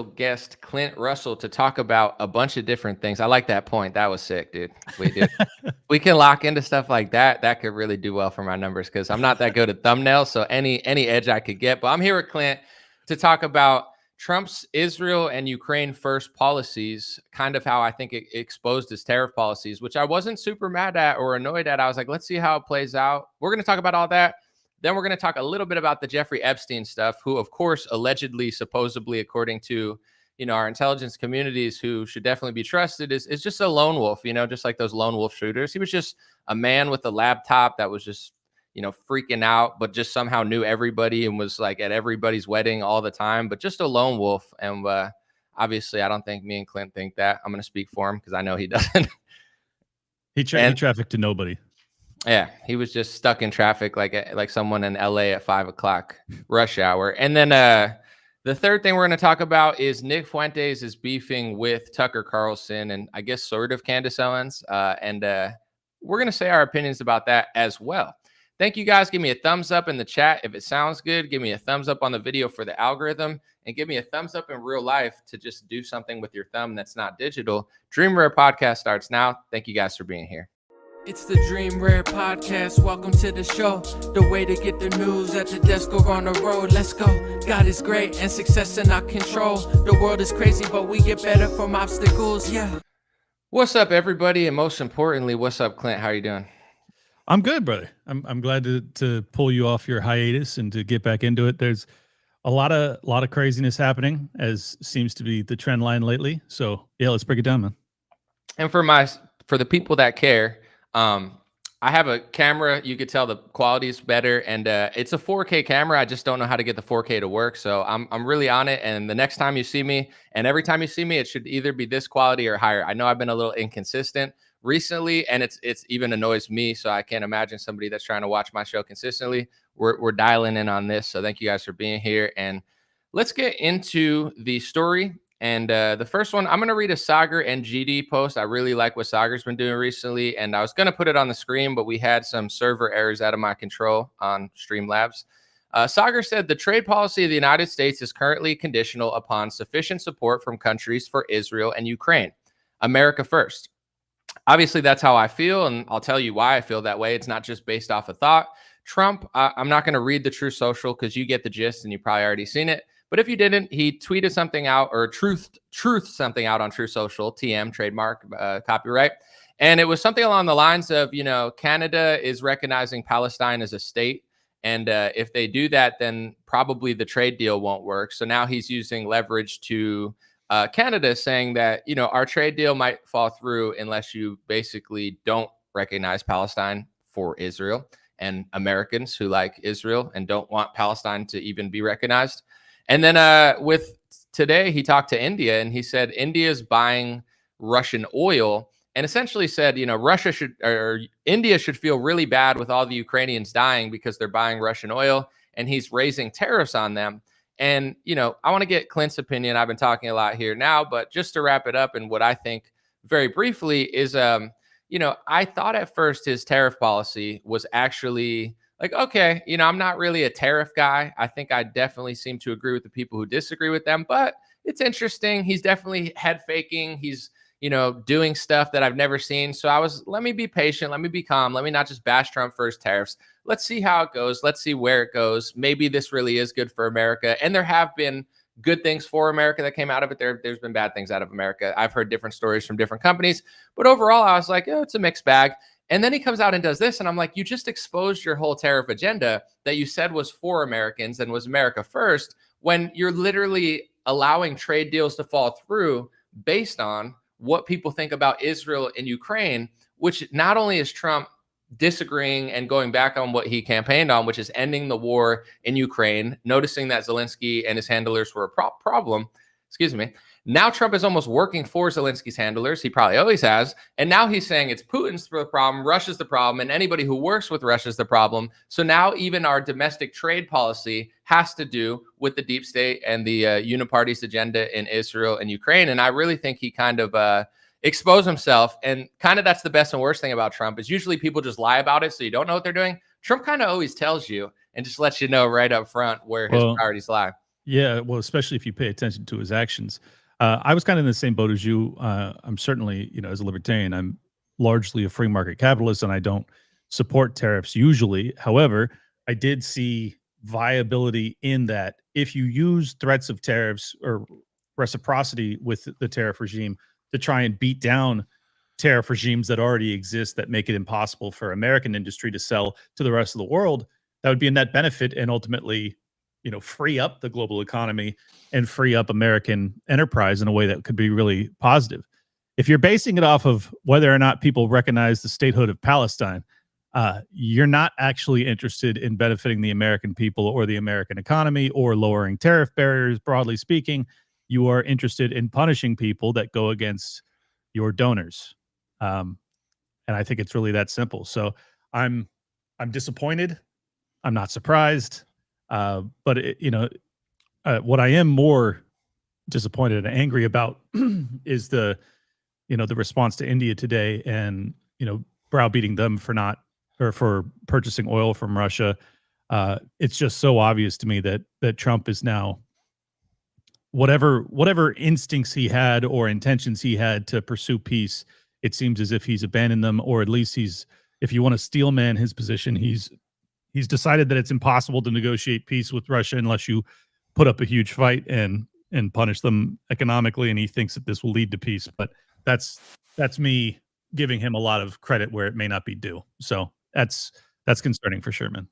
guest Clint Russell to talk about a bunch of different things. I like that point. That was sick, dude. We can lock into stuff like that. That could really do well for my numbers because I'm not that good at thumbnails. So any edge I could get. But I'm here with Clint to talk about Trump's Israel and Ukraine first policies, kind of how I think it exposed his tariff policies, which I wasn't super mad at or annoyed at. I was like, let's see how it plays out. We're going to talk about all that. Then we're going to talk a little bit about the Jeffrey Epstein stuff, who, of course, allegedly, supposedly, according to, our intelligence communities who should definitely be trusted, is just a lone wolf, just like those lone wolf shooters. He was just a man with a laptop that was just, freaking out, but just somehow knew everybody and was like at everybody's wedding all the time, but just a lone wolf. And obviously, I don't think me and Clint think that. I'm going to speak for him because I know he doesn't. He trafficked to nobody. Yeah, he was just stuck in traffic like someone in LA at 5 o'clock rush hour. And then the third thing we're going to talk about is Nick Fuentes is beefing with Tucker Carlson and I guess sort of Candace Owens. And we're going to say our opinions about that as well. Thank you guys. Give me a thumbs up in the chat if it sounds good. Give me a thumbs up on the video for the algorithm. And give me a thumbs up in real life to just do something with your thumb that's not digital. Dream Rare Podcast starts now. Thank you guys for being here. It's the Dream Rare Podcast. Welcome to the show. The way to get the news at the desk or on the road. Let's go. God is great and success in our control. The world is crazy, but we get better from obstacles. Yeah. What's up, everybody? And most importantly, what's up, Clint? How are you doing? I'm good, brother. I'm glad to pull you off your hiatus and to get back into it. There's a lot of craziness happening, as seems to be the trend line lately. So yeah, let's break it down, man. And for the people that care, I have a camera. You could tell the quality is better, and it's a 4K camera. I just don't know how to get the 4K to work, so I'm really on it. And the next time you see me, and every time you see me, it should either be this quality or higher. I know I've been a little inconsistent recently, and it's even annoys me. So I can't imagine somebody that's trying to watch my show consistently. We're dialing in on this. So thank you guys for being here, and let's get into the story. And the first one, I'm going to read a Sagar and GD post. I really like what Sagar's been doing recently, and I was going to put it on the screen, but we had some server errors out of my control on Streamlabs. Sagar said, the trade policy of the United States is currently conditional upon sufficient support from countries for Israel and Ukraine. America first. Obviously, that's how I feel, and I'll tell you why I feel that way. It's not just based off of thought. Trump, I'm not going to read the True Social because you get the gist and you probably already seen it. But if you didn't, he tweeted something out or truth something out on True Social, TM, trademark, copyright. And it was something along the lines of, Canada is recognizing Palestine as a state. And if they do that, then probably the trade deal won't work. So now he's using leverage to Canada saying that, our trade deal might fall through unless you basically don't recognize Palestine for Israel and Americans who like Israel and don't want Palestine to even be recognized. And then with today, he talked to India and he said India's buying Russian oil and essentially said, India should feel really bad with all the Ukrainians dying because they're buying Russian oil, and he's raising tariffs on them. And, I want to get Clint's opinion. I've been talking a lot here now, but just to wrap it up, and what I think very briefly is, I thought at first his tariff policy was actually like, okay, I'm not really a tariff guy. I think I definitely seem to agree with the people who disagree with them, but it's interesting. He's definitely head faking. He's, doing stuff that I've never seen. So let me be patient. Let me be calm. Let me not just bash Trump for his tariffs. Let's see how it goes. Let's see where it goes. Maybe this really is good for America. And there have been good things for America that came out of it. There's been bad things out of America. I've heard different stories from different companies, but overall I was like, it's a mixed bag. And then he comes out and does this. And I'm like, you just exposed your whole tariff agenda that you said was for Americans and was America first, when you're literally allowing trade deals to fall through based on what people think about Israel and Ukraine, which not only is Trump disagreeing and going back on what he campaigned on, which is ending the war in Ukraine, noticing that Zelensky and his handlers were a problem. Now Trump is almost working for Zelensky's handlers. He probably always has. And now he's saying it's Putin's the problem, Russia's the problem, and anybody who works with Russia is the problem. So now even our domestic trade policy has to do with the deep state and the uniparty's agenda in Israel and Ukraine. And I really think he kind of exposed himself. And kind of that's the best and worst thing about Trump is usually people just lie about it so you don't know what they're doing. Trump kind of always tells you and just lets you know right up front where his priorities lie. Yeah, well, especially if you pay attention to his actions. I was kind of in the same boat as you. I'm certainly, as a libertarian, I'm largely a free market capitalist, and I don't support tariffs usually. However, I did see viability in that if you use threats of tariffs or reciprocity with the tariff regime to try and beat down tariff regimes that already exist that make it impossible for American industry to sell to the rest of the world, that would be a net benefit and ultimately, free up the global economy and free up American enterprise in a way that could be really positive. If you're basing it off of whether or not people recognize the statehood of Palestine, you're not actually interested in benefiting the American people or the American economy or lowering tariff barriers, broadly speaking. You are interested in punishing people that go against your donors. Um, and I think it's really that simple. So I'm I'm disappointed. I'm not surprised. But what I am more disappointed and angry about is the response to India today, and browbeating them for not or for purchasing oil from Russia. It's just so obvious to me that Trump is now, whatever instincts he had or intentions he had to pursue peace, it seems as if he's abandoned them, or at least if you want to steel man his position, he's decided that it's impossible to negotiate peace with Russia unless you put up a huge fight and punish them economically, and he thinks that this will lead to peace. But that's me giving him a lot of credit where it may not be due. So that's concerning for sure, man.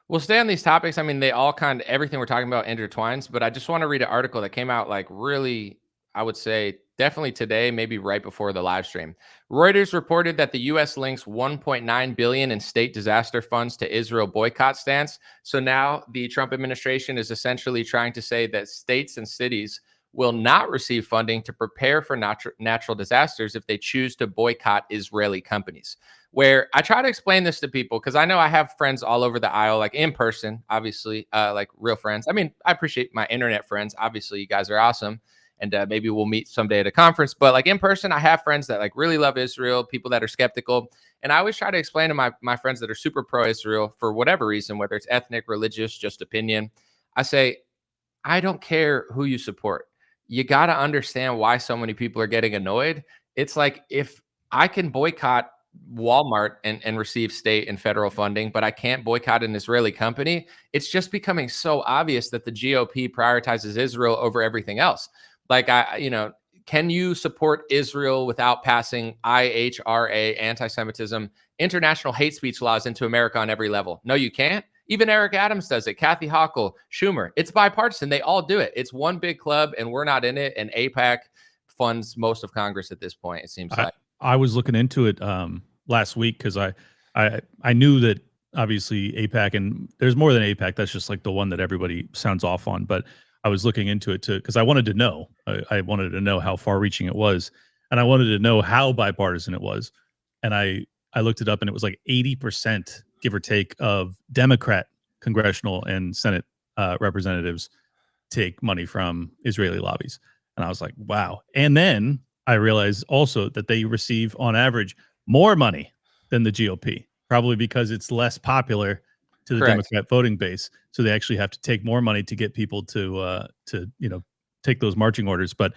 We'll stay on these topics. I mean, they all everything we're talking about intertwines, but I just want to read an article that came out really, I would say definitely today, maybe right before the live stream. Reuters reported that the US links 1.9 billion in state disaster funds to Israel boycott stance. So now the Trump administration is essentially trying to say that states and cities will not receive funding to prepare for natural disasters if they choose to boycott Israeli companies. Where I try to explain this to people, because I know I have friends all over the aisle, like in person, obviously, like real friends. I mean, I appreciate my internet friends. Obviously, you guys are awesome. And maybe we'll meet someday at a conference. But like in person, I have friends that really love Israel, people that are skeptical. And I always try to explain to my friends that are super pro-Israel for whatever reason, whether it's ethnic, religious, just opinion. I say, I don't care who you support. You got to understand why so many people are getting annoyed. It's like, if I can boycott Walmart and receive state and federal funding, but I can't boycott an Israeli company, it's just becoming so obvious that the GOP prioritizes Israel over everything else. Like, can you support Israel without passing IHRA, anti-Semitism, international hate speech laws into America on every level? No, you can't. Even Eric Adams does it. Kathy Hochul, Schumer. It's bipartisan. They all do it. It's one big club, and we're not in it. And AIPAC funds most of Congress at this point, it seems like. I was looking into it last week because I knew that obviously AIPAC, and there's more than AIPAC. That's just like the one that everybody sounds off on. But I was looking into it because I wanted to know. I wanted to know how far-reaching it was, and I wanted to know how bipartisan it was. And I looked it up, and it was like 80%, give or take, of Democrat congressional and Senate representatives take money from Israeli lobbies. And I was like, wow. And then I realized also that they receive on average more money than the GOP, probably because it's less popular to the Correct. Democrat voting base. So they actually have to take more money to get people to take those marching orders. But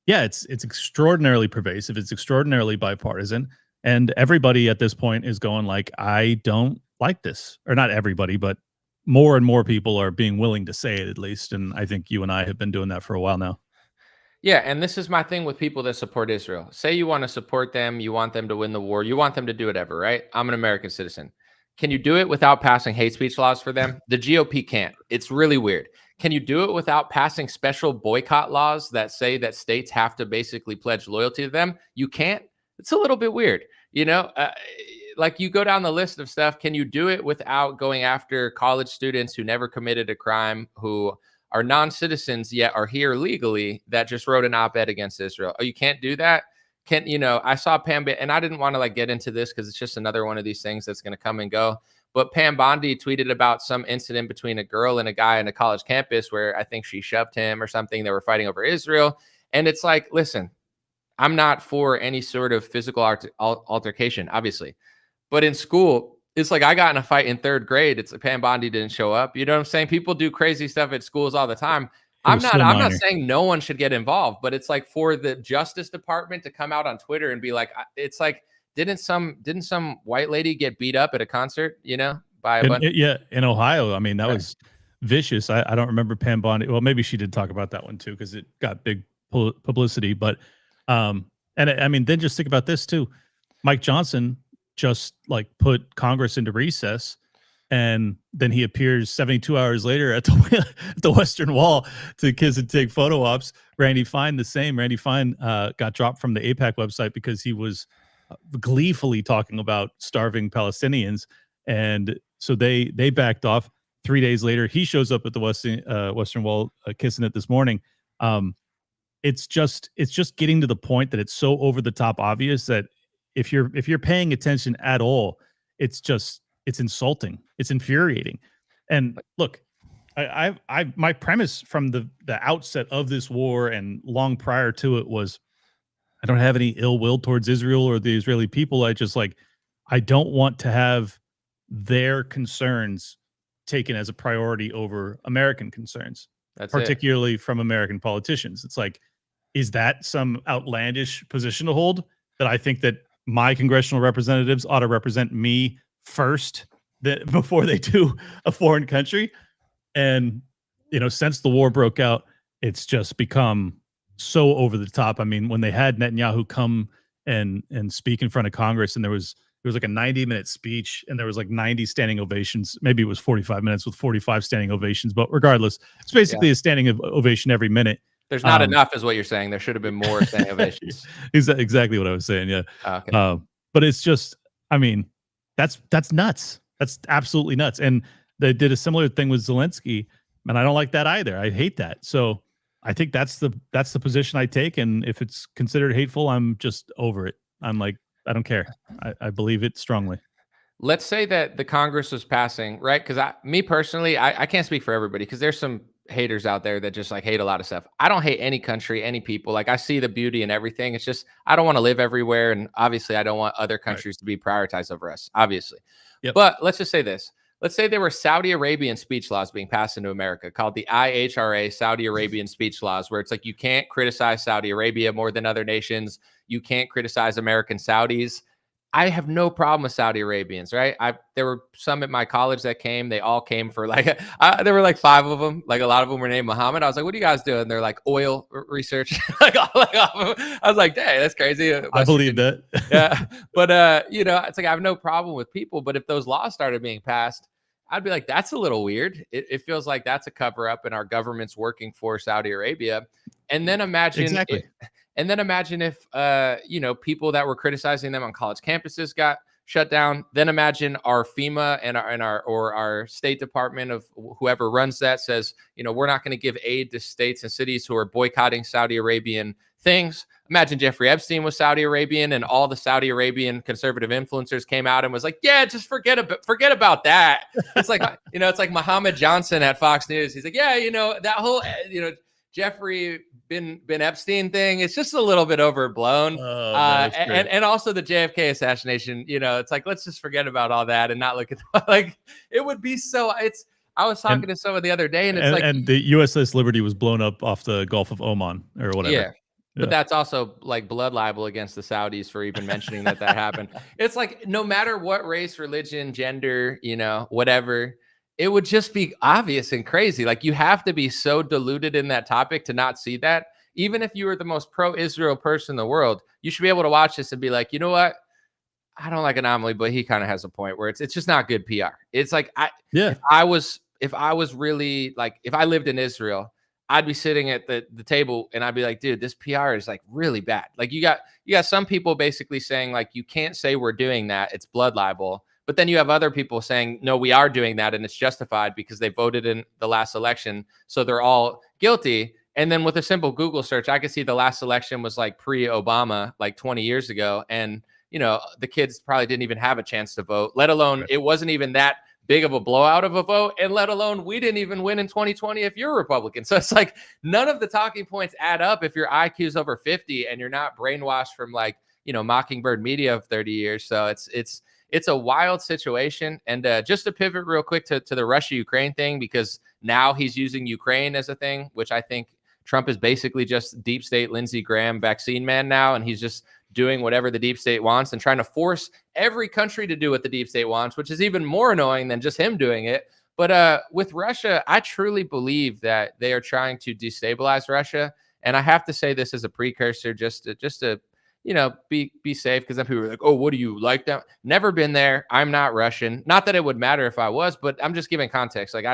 yeah, it's extraordinarily pervasive. It's extraordinarily bipartisan. And everybody at this point is going like, I don't like this. Or not everybody, but more and more people are being willing to say it, at least. And I think you and I have been doing that for a while now. Yeah, and this is my thing with people that support Israel. Say you want to support them, you want them to win the war, you want them to do whatever, right? I'm an American citizen. Can you do it without passing hate speech laws for them? The GOP can't. It's really weird. Can you do it without passing special boycott laws that say that states have to basically pledge loyalty to them? You can't. It's a little bit weird. Like, you go down the list of stuff. Can you do it without going after college students who never committed a crime, who are non-citizens yet are here legally, that just wrote an op-ed against Israel? Oh, you can't do that? I saw Pam, and I didn't want to get into this because it's just another one of these things that's going to come and go. But Pam Bondi tweeted about some incident between a girl and a guy on a college campus where I think she shoved him or something. They were fighting over Israel. And it's like, listen, I'm not for any sort of physical altercation, obviously. But in school, It's like I got in a fight in 3rd grade. It's like Pam Bondi didn't show up. You know what I'm saying? People do crazy stuff at schools all the time. It was so I'm not minor. saying no one should get involved, but it's like for the Justice Department to come out on Twitter and be like, it's like, didn't some white lady get beat up at a concert, by a bunch? In Ohio, I mean, that Right. was vicious. I don't remember Pam Bondi. Well, maybe she did talk about that one too, because it got big publicity. But and I mean, then just think about this too. Mike Johnson just like put Congress into recess, and then he appears 72 hours later at the Western Wall to kiss and take photo ops. Randy Fine, the same. Randy Fine got dropped from the AIPAC website because he was gleefully talking about starving Palestinians, and so they backed off. 3 days later, he shows up at the Western Wall kissing it this morning. It's just getting to the point that it's so over the top obvious that if you're paying attention at all, it's insulting, it's infuriating. And look, my premise from the outset of this war and long prior to it was I don't have any ill will towards Israel or the Israeli people. I don't want to have their concerns taken as a priority over American concerns, particularly from American politicians. It's like, is that some outlandish position to hold, that I think that my congressional representatives ought to represent me first before they do a foreign country? And, since the war broke out, it's just become so over the top. I mean, when they had Netanyahu come and speak in front of Congress, and there was like a 90-minute speech, and there was like 90 standing ovations. Maybe it was 45 minutes with 45 standing ovations, but regardless, it's basically a standing ovation every minute. There's not enough, is what you're saying. There should have been more standing ovations. Exactly what I was saying. Yeah. Okay. But it's just, I mean, that's nuts. That's absolutely nuts. And they did a similar thing with Zelensky, and I don't like that either. I hate that. So I think that's the position I take. And if it's considered hateful, I'm just over it. I'm like, I don't care. I believe it strongly. Let's say that the Congress was passing, right? Because me personally, I can't speak for everybody, because there's some haters out there that just like hate a lot of stuff. I don't hate any country, any people. Like, I see the beauty in everything. It's just, I don't want to live everywhere. And obviously I don't want other countries to be prioritized over us, obviously. Yep. But let's just say this. Let's say there were Saudi Arabian speech laws being passed into America called the IHRA, Saudi Arabian speech laws, where it's like, you can't criticize Saudi Arabia more than other nations. You can't criticize American Saudis. I have no problem with Saudi Arabians, right? There were some at my college that came. They all came for like, there were like 5 of them. Like, a lot of them were named Muhammad. I was like, what are you guys doing? They're like oil research. I was like, dang, that's crazy. I believe that. Yeah. But, it's like, I have no problem with people. But if those laws started being passed, I'd be like, that's a little weird. It feels like that's a cover up, and our government's working for Saudi Arabia. And then imagine if people that were criticizing them on college campuses got shut down. Then imagine our FEMA and our State Department of whoever runs that says, we're not going to give aid to states and cities who are boycotting Saudi Arabian things. Imagine Jeffrey Epstein was Saudi Arabian, and all the Saudi Arabian conservative influencers came out and was like, yeah, just forget about that. It's like, it's like Muhammad Johnson at Fox News. He's like, yeah, that whole, Jeffrey bin Epstein thing, it's just a little bit overblown. And also the JFK assassination, it's like, let's just forget about all that and not look at like, it would be so, I was talking to someone the other day, and it's the USS Liberty was blown up off the Gulf of Oman or whatever. Yeah. But that's also like blood libel against the Saudis for even mentioning that happened. It's like, no matter what race, religion, gender, whatever, it would just be obvious and crazy. Like, you have to be so deluded in that topic to not see that. Even if you were the most pro-Israel person in the world, you should be able to watch this and be like, you know what? I don't like Anomaly, but he kind of has a point where it's just not good PR. It's like, if I was really like, if I lived in Israel, I'd be sitting at the table and I'd be like, dude, this PR is like really bad. Like, you got some people basically saying like, you can't say we're doing that, it's blood libel. But then you have other people saying, no, we are doing that, and it's justified because they voted in the last election, so they're all guilty. And then with a simple Google search, I could see the last election was like pre-Obama, like 20 years ago. And, the kids probably didn't even have a chance to vote, let alone it wasn't even that big of a blowout of a vote, and let alone we didn't even win in 2020 if you're a Republican. So it's like, none of the talking points add up if your IQ is over 50 and you're not brainwashed from like, Mockingbird media of 30 years. So it's a wild situation. And just to pivot real quick to the Russia-Ukraine thing, because now he's using Ukraine as a thing, which I think Trump is basically just deep state Lindsey Graham vaccine man now, and he's just doing whatever the deep state wants and trying to force every country to do what the deep state wants, which is even more annoying than just him doing it. But with Russia, I truly believe that they are trying to destabilize Russia. And I have to say this as a precursor, just to be safe, because then people are like, oh, what do you like that? Never been there. I'm not Russian. Not that it would matter if I was, but I'm just giving context. Like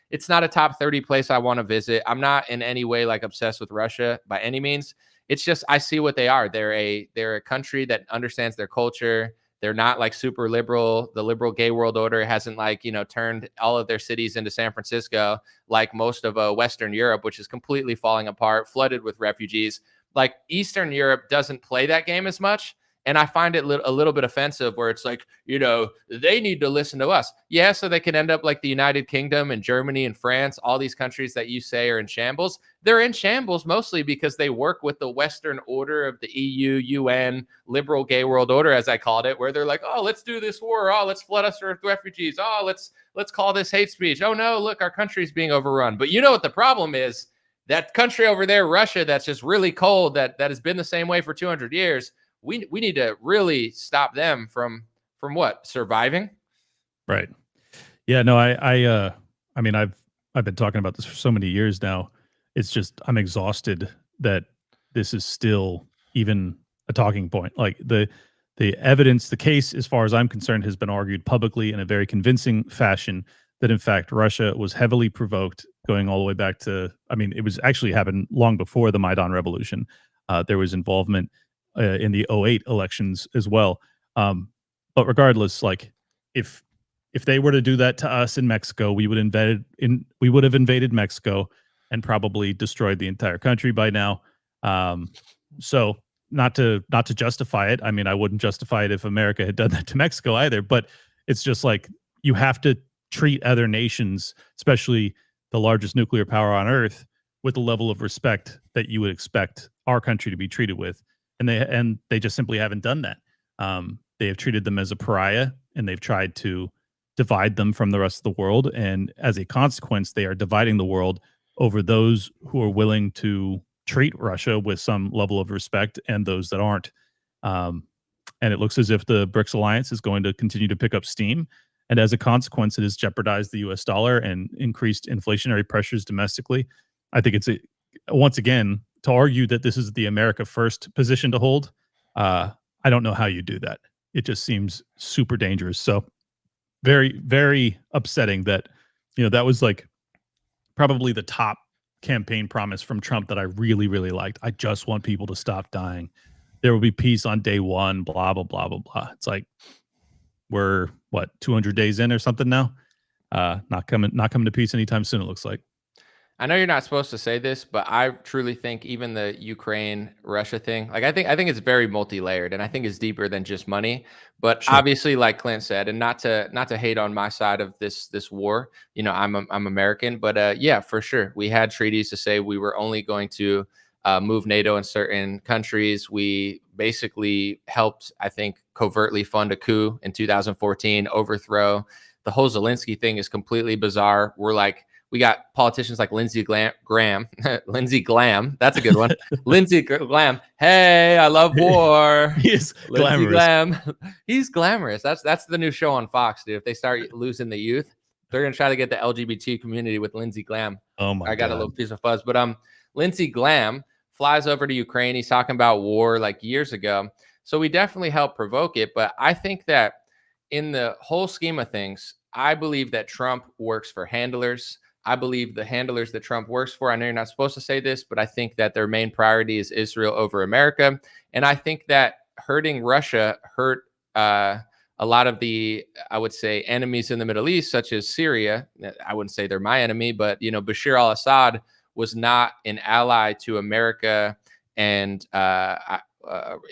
it's not a top 30 place I want to visit. I'm not in any way like obsessed with Russia by any means. It's just I see what they are. They're a country that understands their culture. They're not like super liberal. The liberal gay world order hasn't turned all of their cities into San Francisco like most of Western Europe, which is completely falling apart, flooded with refugees. Like Eastern Europe doesn't play that game as much. And I find it a little bit offensive where it's like, they need to listen to us. Yeah, so they can end up like the United Kingdom and Germany and France, all these countries that you say are in shambles. They're in shambles mostly because they work with the Western order of the EU, UN, liberal gay world order, as I called it, where they're like, oh, let's do this war. Oh, let's flood us with refugees. Oh, let's call this hate speech. Oh, no, look, our country's being overrun. But you know what the problem is? That country over there, Russia, that's just really cold, that has been the same way for 200 years. We need to really stop them from what? Surviving? Right. Yeah, no, I mean, I've been talking about this for so many years now. It's just I'm exhausted that this is still even a talking point. Like the evidence, the case, as far as I'm concerned, has been argued publicly in a very convincing fashion that in fact Russia was heavily provoked, going all the way back to, I mean, it was actually happened long before the Maidan Revolution. There was involvement in the 2008 elections as well. But regardless, like if they were to do that to us in Mexico, we would have invaded Mexico and probably destroyed the entire country by now. So not to justify it. I mean, I wouldn't justify it if America had done that to Mexico either, but it's just like you have to treat other nations, especially the largest nuclear power on earth, with the level of respect that you would expect our country to be treated with. And they just simply haven't done that. They have treated them as a pariah, and they've tried to divide them from the rest of the world. And as a consequence, they are dividing the world over those who are willing to treat Russia with some level of respect and those that aren't. And it looks as if the BRICS alliance is going to continue to pick up steam. And as a consequence, it has jeopardized the US dollar and increased inflationary pressures domestically. I think it's once again, to argue that this is the America first position to hold, I don't know how you do that. It just seems super dangerous. So very, very upsetting that, that was like probably the top campaign promise from Trump that I really, really liked. I just want people to stop dying. There will be peace on day one, blah, blah, blah, blah, blah. It's like, we're 200 days in or something now? Not coming to peace anytime soon, it looks like. I know you're not supposed to say this, but I truly think even the Ukraine-Russia thing, like I think it's very multi-layered, and I think it's deeper than just money. But Sure. Obviously, like Clint said, and not to hate on my side of this war, I'm American, but yeah, for sure, we had treaties to say we were only going to move NATO in certain countries. We basically helped, I think, covertly fund a coup in 2014, overthrow. The whole Zelensky thing is completely bizarre. We got politicians like Lindsey Graham, Lindsey Glam. That's a good one. Lindsey Glam. Hey, I love war. He's glamorous. Glam. He's glamorous. That's the new show on Fox, dude. If they start losing the youth, they're gonna try to get the LGBT community with Lindsey Glam. Oh my God. I got a little piece of fuzz, but Lindsey Glam flies over to Ukraine. He's talking about war like years ago. So we definitely helped provoke it. But I think that in the whole scheme of things, I believe that Trump works for handlers. I believe the handlers that Trump works for, I know you're not supposed to say this, but I think that their main priority is Israel over America. And I think that hurting Russia hurt a lot of the, I would say, enemies in the Middle East, such as Syria. I wouldn't say they're my enemy, but, Bashar al-Assad was not an ally to America and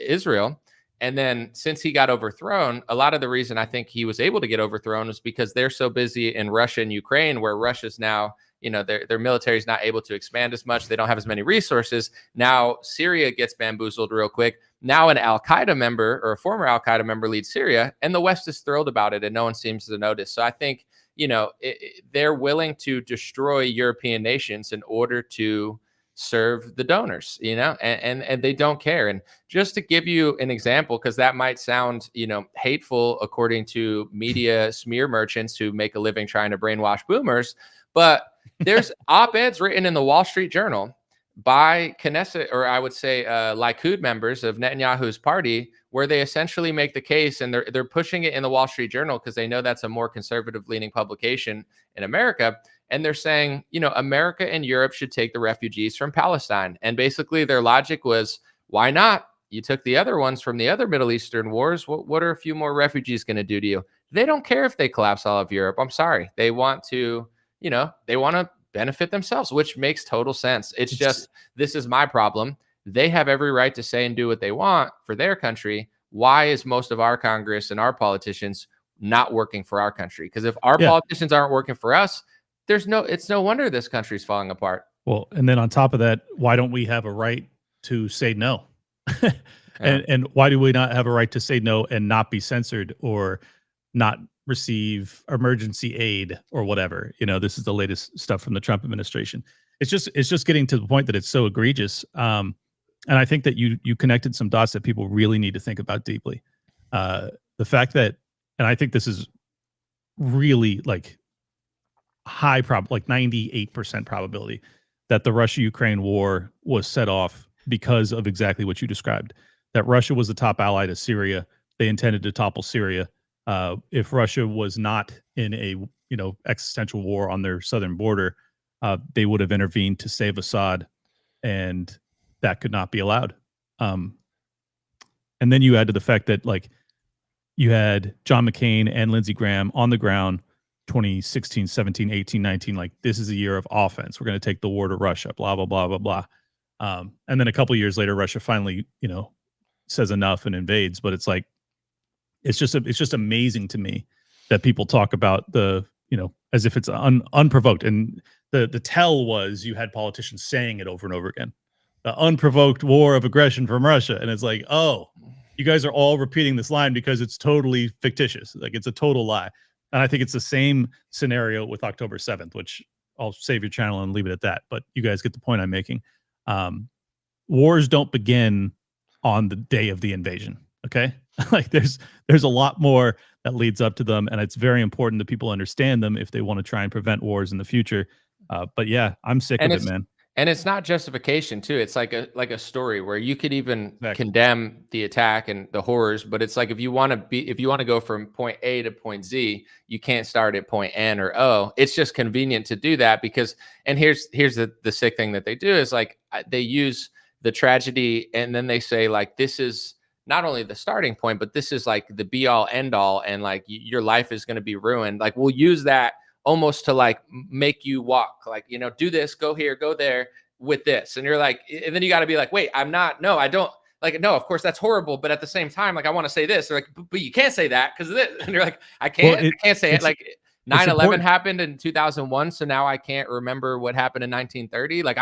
Israel. And then since he got overthrown, a lot of the reason I think he was able to get overthrown was because they're so busy in Russia and Ukraine, where Russia's now, their military is not able to expand as much. They don't have as many resources. Now Syria gets bamboozled real quick. Now an Al-Qaeda member or a former Al-Qaeda member leads Syria, and the West is thrilled about it, and no one seems to notice. So I think, they're willing to destroy European nations in order to serve the donors, and they don't care. And just to give you an example, because that might sound, hateful according to media smear merchants who make a living trying to brainwash boomers, but there's op-eds written in the Wall Street Journal by Knesset, or I would say Likud members of Netanyahu's party, where they essentially make the case, and they're pushing it in the Wall Street Journal because they know that's a more conservative-leaning publication in America. And they're saying, America and Europe should take the refugees from Palestine. And basically their logic was, why not? You took the other ones from the other Middle Eastern wars. What are a few more refugees going to do to you? They don't care if they collapse all of Europe. I'm sorry. They want to, they want to benefit themselves, which makes total sense. It's just, this is my problem. They have every right to say and do what they want for their country. Why is most of our Congress and our politicians not working for our country? Because if our politicians aren't working for us, it's no wonder this country's falling apart. Well, and then on top of that, why don't we have a right to say no? And why do we not have a right to say no and not be censored or not receive emergency aid or whatever? This is the latest stuff from the Trump administration. It's just getting to the point that it's so egregious. And I think that you connected some dots that people really need to think about deeply. The fact that, and I think this is really like high like 98% probability that the Russia-Ukraine war was set off because of exactly what you described, that Russia was the top ally to Syria. They intended to topple Syria. If Russia was not in a, existential war on their southern border, they would have intervened to save Assad, and that could not be allowed. And then you add to the fact that, like, you had John McCain and Lindsey Graham on the ground 2016, 17, 18, 19, like, this is a year of offense. We're going to take the war to Russia, blah, blah, blah, blah, blah. And then a couple of years later, Russia finally, says enough and invades. But it's like, it's just amazing to me that people talk about as if it's unprovoked. And the tell was you had politicians saying it over and over again, the unprovoked war of aggression from Russia. And it's like, oh, you guys are all repeating this line because it's totally fictitious. Like, it's a total lie. And I think it's the same scenario with October 7th, which I'll save your channel and leave it at that. But you guys get the point I'm making. Wars don't begin on the day of the invasion. Okay. Like, there's a lot more that leads up to them. And it's very important that people understand them if they want to try and prevent wars in the future. But yeah, I'm sick of it, man. And it's not justification too. It's like a story where you could even condemn the attack and the horrors, but it's like, if you want to go from point A to point Z, you can't start at point N or O. It's just convenient to do that because, and here's the sick thing that they do is, like, they use the tragedy and then they say, like, this is not only the starting point, but this is like the be all end all, and like your life is going to be ruined. Like, we'll use that almost to, like, make you walk, like, do this, go here, go there with this. And you're like, and then you got to be like, wait, I don't, like, no, of course that's horrible. But at the same time, like, I want to say this. They're like, but you can't say that because of this. And you're like, I can't say it. Like, 9/11 happened in 2001. So now I can't remember what happened in 1930. Like,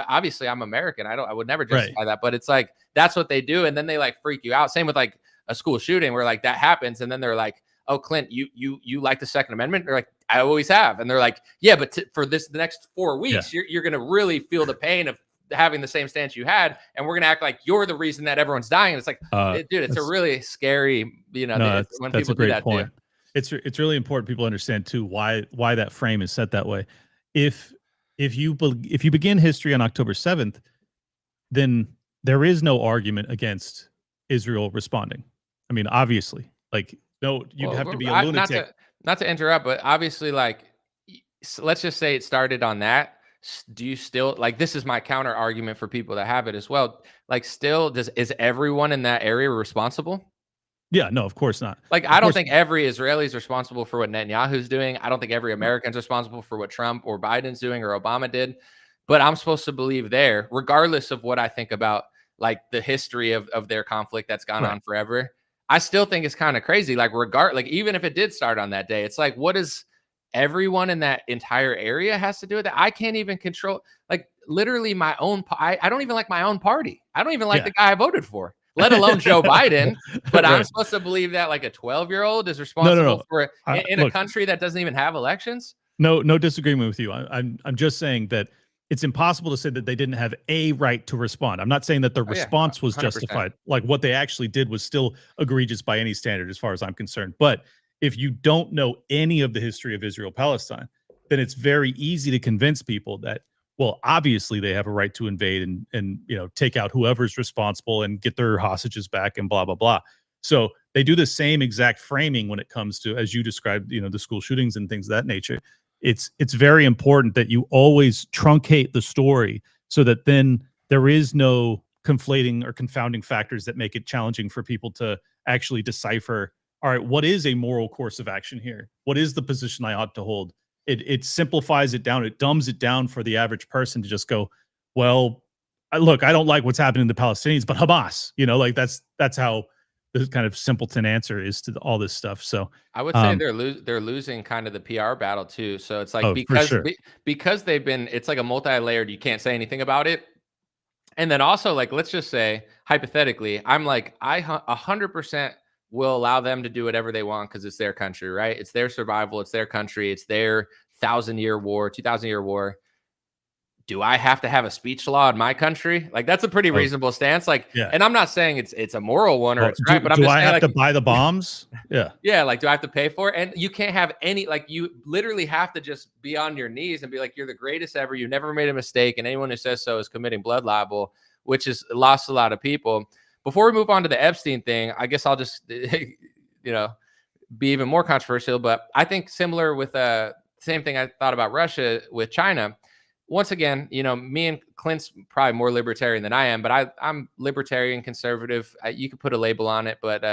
obviously I'm American. I would never justify that, but it's like, that's what they do. And then they, like, freak you out. Same with, like, a school shooting where, like, that happens. And then they're like, oh, Clint, you like the Second Amendment? They're like, I always have. And they're like, yeah, but for the next 4 weeks, you're going to really feel the pain of having the same stance you had. And we're going to act like you're the reason that everyone's dying. And it's like, dude, it's a really scary, when people do that point. Too. It's really important people understand too, why that frame is set that way. If you begin history on October 7th, then there is no argument against Israel responding. I mean, obviously, like, no, you'd have to be a lunatic. Not to interrupt, but obviously, like, let's just say it started on that. Do you still, like, this is my counter argument for people that have it as well. Like, still, is everyone in that area responsible? Yeah, no, of course not. Like, I don't think every Israeli is responsible for what Netanyahu's doing. I don't think every American's responsible for what Trump or Biden's doing or Obama did. But I'm supposed to believe there, regardless of what I think about, like, the history of their conflict that's gone on forever. I still think it's kind of crazy. Like, even if it did start on that day, it's like, what is everyone in that entire area has to do with that. I can't even control, like, literally my own. I don't even like my own party. I don't even like the guy I voted for, let alone Joe Biden. But I'm Right. supposed to believe that like a 12-year-old is No. responsible for in a Look, country that doesn't even have elections. no disagreement with you. I'm just saying that it's impossible to say that they didn't have a right to respond. I'm not saying that the Oh yeah, response was 100%. justified. Like what they actually did was still egregious by any standard, as far as I'm concerned. But if you don't know any of the history of Israel Palestine, then it's very easy to convince people that, well, obviously they have a right to invade and take out whoever's responsible and get their hostages back and blah blah blah. So they do the same exact framing when it comes to, as you described, the school shootings and things of that nature. It's very important that you always truncate the story so that then there is no conflating or confounding factors that make it challenging for people to actually decipher, all right, what is a moral course of action here? What is the position I ought to hold? It simplifies it down. It dumbs it down for the average person to just go, well, look, I don't like what's happening to the Palestinians, but Hamas, like that's how the kind of simpleton answer is to all this stuff. So I would say they're losing kind of the PR battle too. So it's like oh, for sure. because they've been, it's like a multi-layered, you can't say anything about it. And then also, like, let's just say hypothetically, I'm like, I 100% will allow them to do whatever they want because it's their country, right? It's their survival, it's their country, it's their 1,000-year war, 2,000-year war. Do I have to have a speech law in my country? Like, that's a pretty reasonable stance. Like, yeah. and I'm not saying it's a moral one or it's right, but I'm do just I saying, have like, to buy the bombs? Yeah. yeah, like, do I have to pay for it? And you can't have any, like, you literally have to just be on your knees and be like, you're the greatest ever. You never made a mistake. And anyone who says so is committing blood libel, which has lost a lot of people. Before we move on to the Epstein thing, I guess I'll just, be even more controversial. But I think similar with same thing I thought about Russia with China. Once again, me and Clint's probably more libertarian than I am, but I'm libertarian conservative. You could put a label on it, but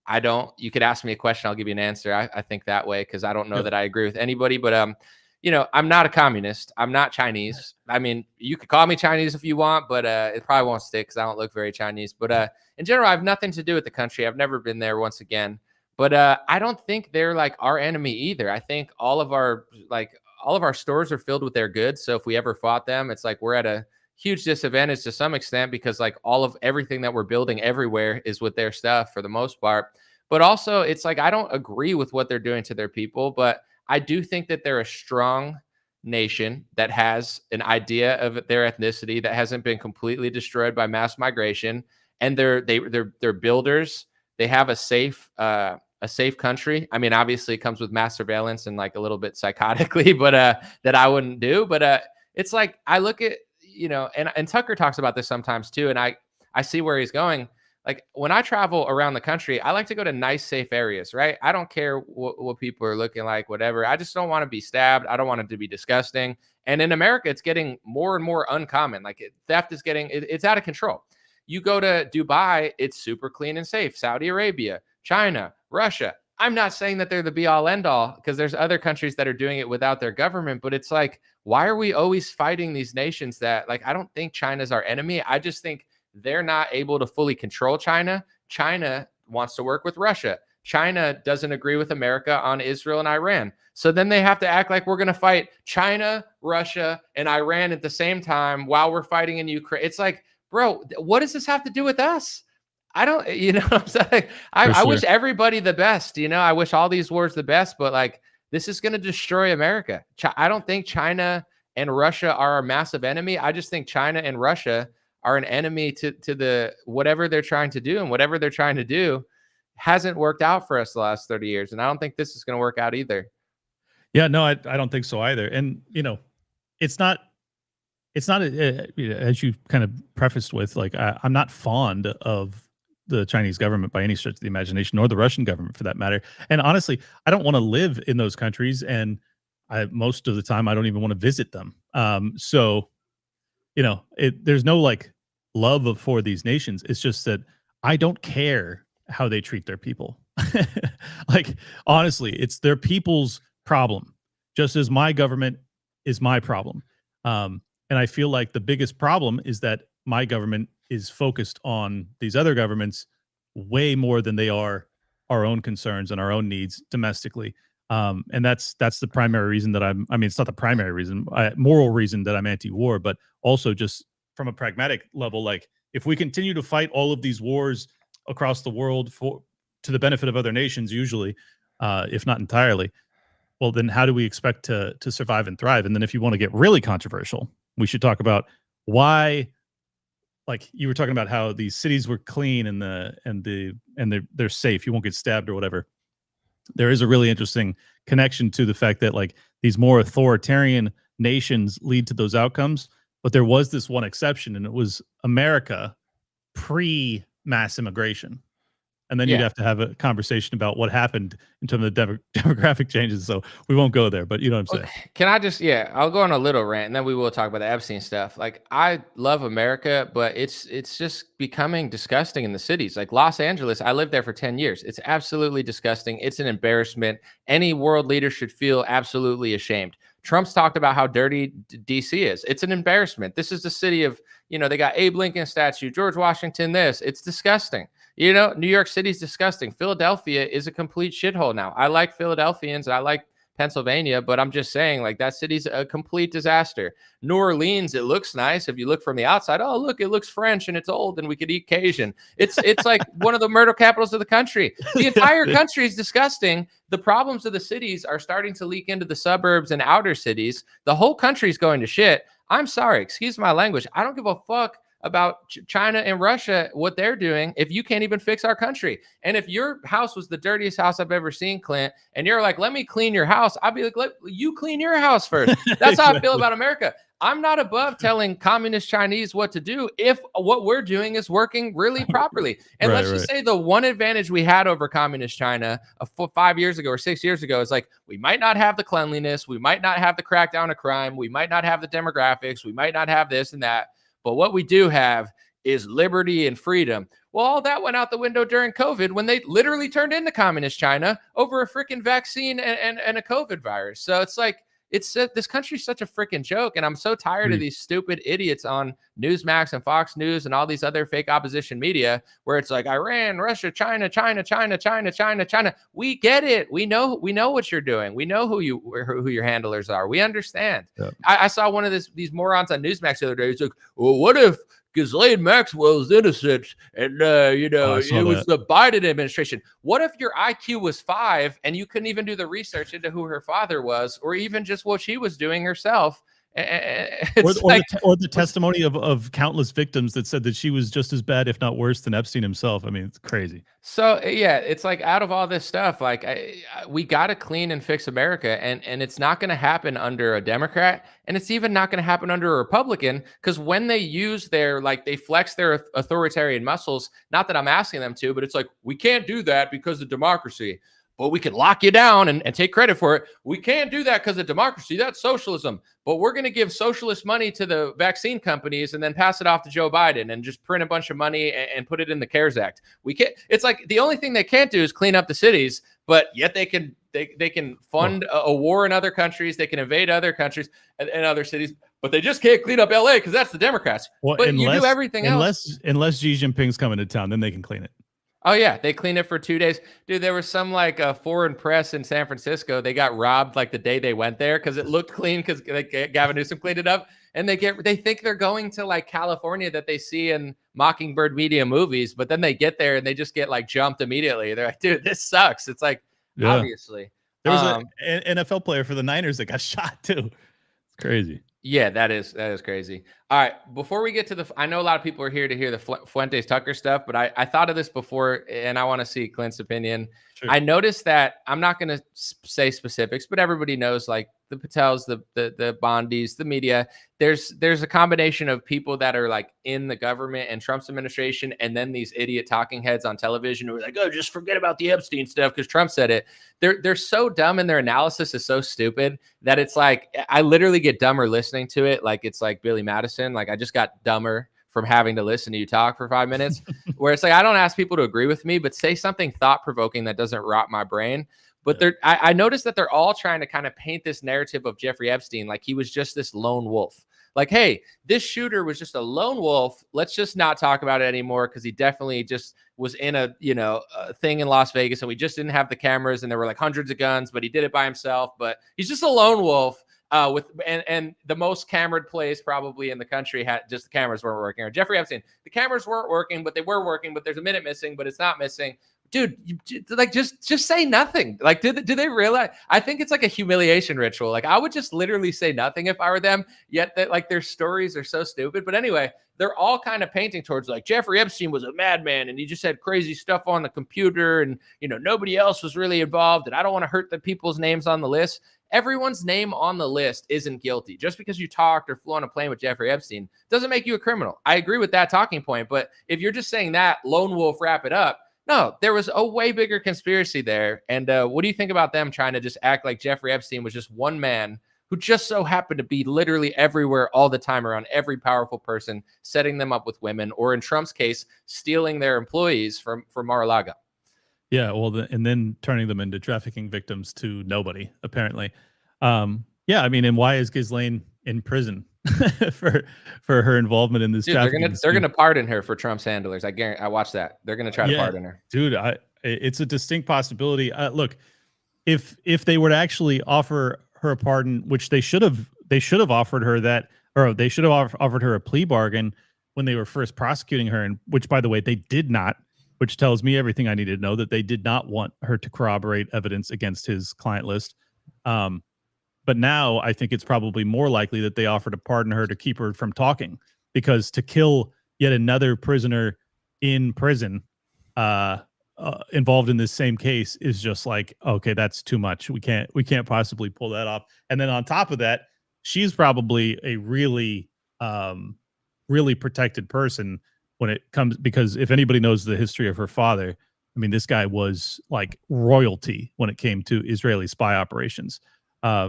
I don't. You could ask me a question, I'll give you an answer. I think that way because I don't know that I agree with anybody. But I'm not a communist. I'm not Chinese. I mean, you could call me Chinese if you want, but it probably won't stick because I don't look very Chinese. But in general, I have nothing to do with the country. I've never been there. Once again, but I don't think they're like our enemy either. I think all of our stores are filled with their goods. So if we ever fought them, it's like we're at a huge disadvantage to some extent because like all of everything that we're building everywhere is with their stuff for the most part. But also it's like I don't agree with what they're doing to their people, but I do think that they're a strong nation that has an idea of their ethnicity that hasn't been completely destroyed by mass migration, and they're builders. They have a safe country. I mean, obviously it comes with mass surveillance and like a little bit psychotically, but that I wouldn't do. But it's like I look at, and Tucker talks about this sometimes too, and I see where he's going. Like when I travel around the country, I like to go to nice, safe areas, right? I don't care what people are looking like, whatever. I just don't want to be stabbed. I don't want it to be disgusting. And in America, it's getting more and more uncommon. Like theft is it's out of control. You go to Dubai, it's super clean and safe. Saudi Arabia, China, Russia. I'm not saying that they're the be all end all because there's other countries that are doing it without their government, but it's like, why are we always fighting these nations that, like, I don't think China's our enemy. I just think they're not able to fully control China. China wants to work with Russia. China doesn't agree with America on Israel and Iran. So then they have to act like we're going to fight China, Russia, and Iran at the same time while we're fighting in Ukraine. It's like, bro, what does this have to do with us? I don't, what I'm saying? I wish everybody the best, I wish all these wars the best, but like, this is going to destroy America. I don't think China and Russia are a massive enemy. I just think China and Russia are an enemy to the whatever they're trying to do, and whatever they're trying to do hasn't worked out for us the last 30 years. And I don't think this is going to work out either. Yeah, no, I don't think so either. And, it's not as you kind of prefaced with, like, I'm not fond of the Chinese government by any stretch of the imagination, or the Russian government for that matter. And honestly, I don't want to live in those countries. And most of the time, I don't even want to visit them. So, there's no like love for these nations. It's just that I don't care how they treat their people. Like, honestly, it's their people's problem, just as my government is my problem. And I feel like the biggest problem is that my government is focused on these other governments way more than they are our own concerns and our own needs domestically. And that's the primary reason that I mean, it's not the primary reason, moral reason that I'm anti-war, but also just from a pragmatic level, like if we continue to fight all of these wars across the world to the benefit of other nations, usually, if not entirely, well, then how do we expect to survive and thrive? And then if you want to get really controversial, we should talk about why, like you were talking about how these cities were clean and they're safe. You won't get stabbed or whatever. There is a really interesting connection to the fact that like these more authoritarian nations lead to those outcomes. But there was this one exception, and it was America pre-mass immigration. And then you'd have to have a conversation about what happened in terms of demographic changes. So we won't go there, but you know what I'm saying. Can I just, I'll go on a little rant and then we will talk about the Epstein stuff. Like, I love America, but it's just becoming disgusting in the cities. Like Los Angeles, I lived there for 10 years. It's absolutely disgusting. It's an embarrassment. Any world leader should feel absolutely ashamed. Trump's talked about how dirty DC is. It's an embarrassment. This is the city of, they got Abe Lincoln statue, George Washington, this. It's disgusting. New York City's disgusting. Philadelphia is a complete shithole now. I like Philadelphians. I like Pennsylvania, but I'm just saying, like, that city's a complete disaster. New Orleans, it looks nice. If you look from the outside, oh, look, it looks French and it's old and we could eat Cajun. It's like one of the murder capitals of the country. The entire country is disgusting. The problems of the cities are starting to leak into the suburbs and outer cities. The whole country's going to shit. I'm sorry, excuse my language. I don't give a fuck about China and Russia, what they're doing, if you can't even fix our country. And if your house was the dirtiest house I've ever seen, Clint, and you're like, let me clean your house, I'd be like, let you clean your house first. That's how I feel about America. I'm not above telling communist Chinese what to do if what we're doing is working really properly. And let's just say the one advantage we had over communist China 5 years ago or 6 years ago is like, we might not have the cleanliness, we might not have the crackdown of crime, we might not have the demographics, we might not have this and that. But what we do have is liberty and freedom. Well, all that went out the window during COVID when they literally turned into communist China over a freaking vaccine and a COVID virus. So it's like, this country's such a freaking joke. And I'm so tired of these stupid idiots on Newsmax and Fox News and all these other fake opposition media where it's like Iran, Russia, China. We get it. We know what you're doing. We know who your handlers are. We understand. Yep. I saw one of these morons on Newsmax the other day. He's like, well, what if Ghislaine Maxwell is innocent and it was the Biden administration? What if your IQ was 5 and you couldn't even do the research into who her father was or even just what she was doing herself? Or the testimony of countless victims that said that she was just as bad, if not worse, than Epstein himself. I mean, it's crazy. So it's like, out of all this stuff, like we got to clean and fix America, and it's not going to happen under a Democrat, and it's even not going to happen under a Republican, because when they use they flex their authoritarian muscles, not that I'm asking them to, but it's like, we can't do that because of democracy. But we can lock you down and take credit for it. We can't do that because of democracy. That's socialism. But we're going to give socialist money to the vaccine companies and then pass it off to Joe Biden and just print a bunch of money and put it in the CARES Act. We can't. It's like the only thing they can't do is clean up the cities, but yet they can fund a war in other countries. They can invade other countries and other cities, but they just can't clean up LA because that's the Democrats. Well, but you do everything else. Unless Xi Jinping's coming to town, then they can clean it. Oh, yeah. They cleaned it for 2 days. Dude, there was some foreign press in San Francisco. They got robbed like the day they went there because it looked clean because Gavin Newsom cleaned it up. And they think they're going to like California that they see in Mockingbird media movies. But then they get there and they just get like jumped immediately. They're like, dude, this sucks. It's like, obviously. There was an NFL player for the Niners that got shot too. It's crazy. Yeah, that is crazy. All right, before we get to I know a lot of people are here to hear the Fuentes Tucker stuff, but I thought of this before, and I want to see Clint's opinion. Sure. I noticed that, I'm not going to say specifics, but everybody knows, like, the Patels, the Bondis, the media. There's a combination of people that are like in the government and Trump's administration, and then these idiot talking heads on television who are like, oh, just forget about the Epstein stuff because Trump said it. They're so dumb, and their analysis is so stupid that it's like, I literally get dumber listening to it. Like, it's like Billy Madison. Like, I just got dumber from having to listen to you talk for 5 minutes, where it's like, I don't ask people to agree with me, but say something thought-provoking that doesn't rot my brain. But I noticed that they're all trying to kind of paint this narrative of Jeffrey Epstein like he was just this lone wolf. like, hey, this shooter was just a lone wolf. Let's just not talk about it anymore because he definitely just was in a thing in Las Vegas, and we just didn't have the cameras, and there were like hundreds of guns, but he did it by himself. But he's just a lone wolf. And the most cameraed place probably in the country had just the cameras weren't working. Or Jeffrey Epstein, the cameras weren't working, but they were working. But there's a minute missing, but it's not missing. Dude, like just say nothing. Like, do they realize? I think it's like a humiliation ritual. Like, I would just literally say nothing if I were them. Yet that like their stories are so stupid. But anyway, they're all kind of painting towards like Jeffrey Epstein was a madman and he just had crazy stuff on the computer and nobody else was really involved. And I don't want to hurt the people's names on the list. Everyone's name on the list isn't guilty. Just because you talked or flew on a plane with Jeffrey Epstein doesn't make you a criminal. I agree with that talking point. But if you're just saying that, lone wolf, wrap it up. No, there was a way bigger conspiracy there. And what do you think about them trying to just act like Jeffrey Epstein was just one man who just so happened to be literally everywhere all the time around every powerful person, setting them up with women, or in Trump's case, stealing their employees from Mar-a-Lago? Yeah, well, and then turning them into trafficking victims to nobody, apparently. Yeah, I mean, and why is Ghislaine in prison for her involvement in this? Dude, they're gonna pardon her for Trump's handlers. I guarantee. I watched that. They're gonna try to pardon her. Dude, it's a distinct possibility. Look, if they were to actually offer her a pardon, which they should have offered her that, or they should have offered her a plea bargain when they were first prosecuting her, and which, by the way, they did not. Which tells me everything I needed to know, that they did not want her to corroborate evidence against his client list. But now I think it's probably more likely that they offer to pardon her to keep her from talking, because to kill yet another prisoner in prison involved in this same case is just like, okay, that's too much. We can't possibly pull that off. And then on top of that, she's probably a really protected person when it comes, because if anybody knows the history of her father, I mean, this guy was like royalty when it came to Israeli spy operations.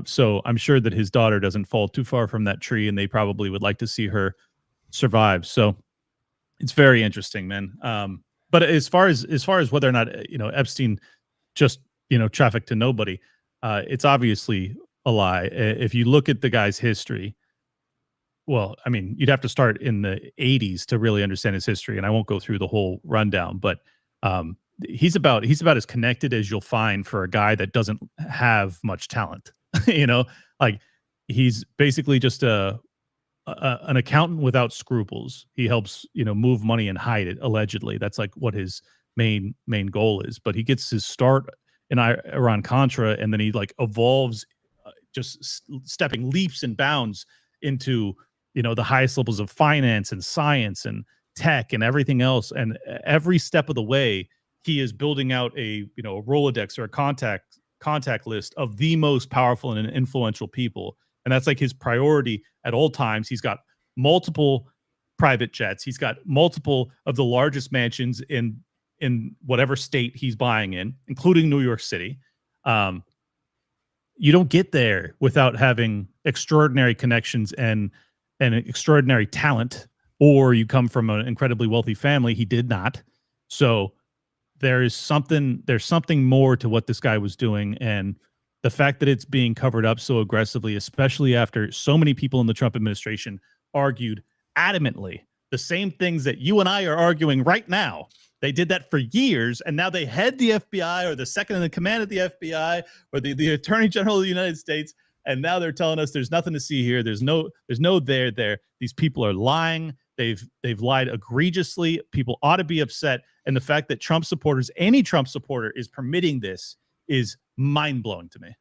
So I'm sure that his daughter doesn't fall too far from that tree, and they probably would like to see her survive. So it's very interesting, man. But as far as whether or not, Epstein just, trafficked to nobody, it's obviously a lie. If you look at the guy's history, well, I mean, you'd have to start in the 80s to really understand his history, and I won't go through the whole rundown, but he's about as connected as you'll find for a guy that doesn't have much talent. Like, he's basically just an accountant without scruples. He helps, move money and hide it, allegedly. That's like what his main goal is. But he gets his start in Iran-Contra, and then he like evolves, just stepping leaps and bounds into the highest levels of finance and science and tech and everything else. And every step of the way, he is building out a Rolodex or a contact list of the most powerful and influential people. And that's like his priority at all times. He's got multiple private jets. He's got multiple of the largest mansions in whatever state he's buying in, including New York City. You don't get there without having extraordinary connections and extraordinary talent, or you come from an incredibly wealthy family. He did not. So there's something more to what this guy was doing. And the fact that it's being covered up so aggressively, especially after so many people in the Trump administration argued adamantly the same things that you and I are arguing right now. They did that for years, and now they head the FBI, or the second in the command of the FBI, or the Attorney General of the United States, and now they're telling us there's nothing to see here. There's no there. These people are lying. They've lied egregiously. People ought to be upset. And the fact that Trump supporters, any Trump supporter, is permitting this is mind-blowing to me.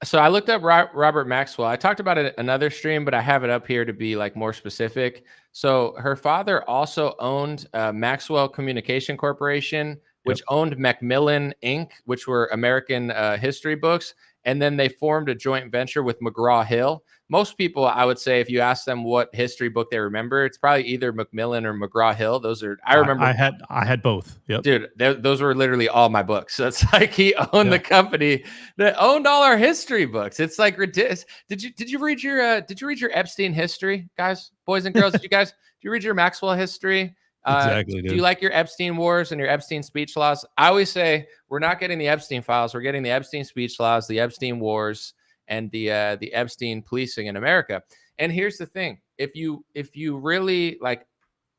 So I looked up Robert Maxwell. I talked about it in another stream, but I have it up here to be like more specific. So her father also owned Maxwell Communication Corporation, which owned Macmillan Inc., which were American history books. And then they formed a joint venture with McGraw-Hill. Most people, I would say, if you ask them what history book they remember, it's probably either Macmillan or McGraw-Hill. Those are, I remember. I had both. Yep. Dude, those were literally all my books. So it's like he owned the company that owned all our history books. It's like ridiculous. Did you read your Epstein history, guys, boys and girls? Did you read your Maxwell history? Exactly. Do you like your Epstein wars and your Epstein speech laws? I always say we're not getting the Epstein files. We're getting the Epstein speech laws, the Epstein wars, and the Epstein policing in America. And here's the thing: if you really like,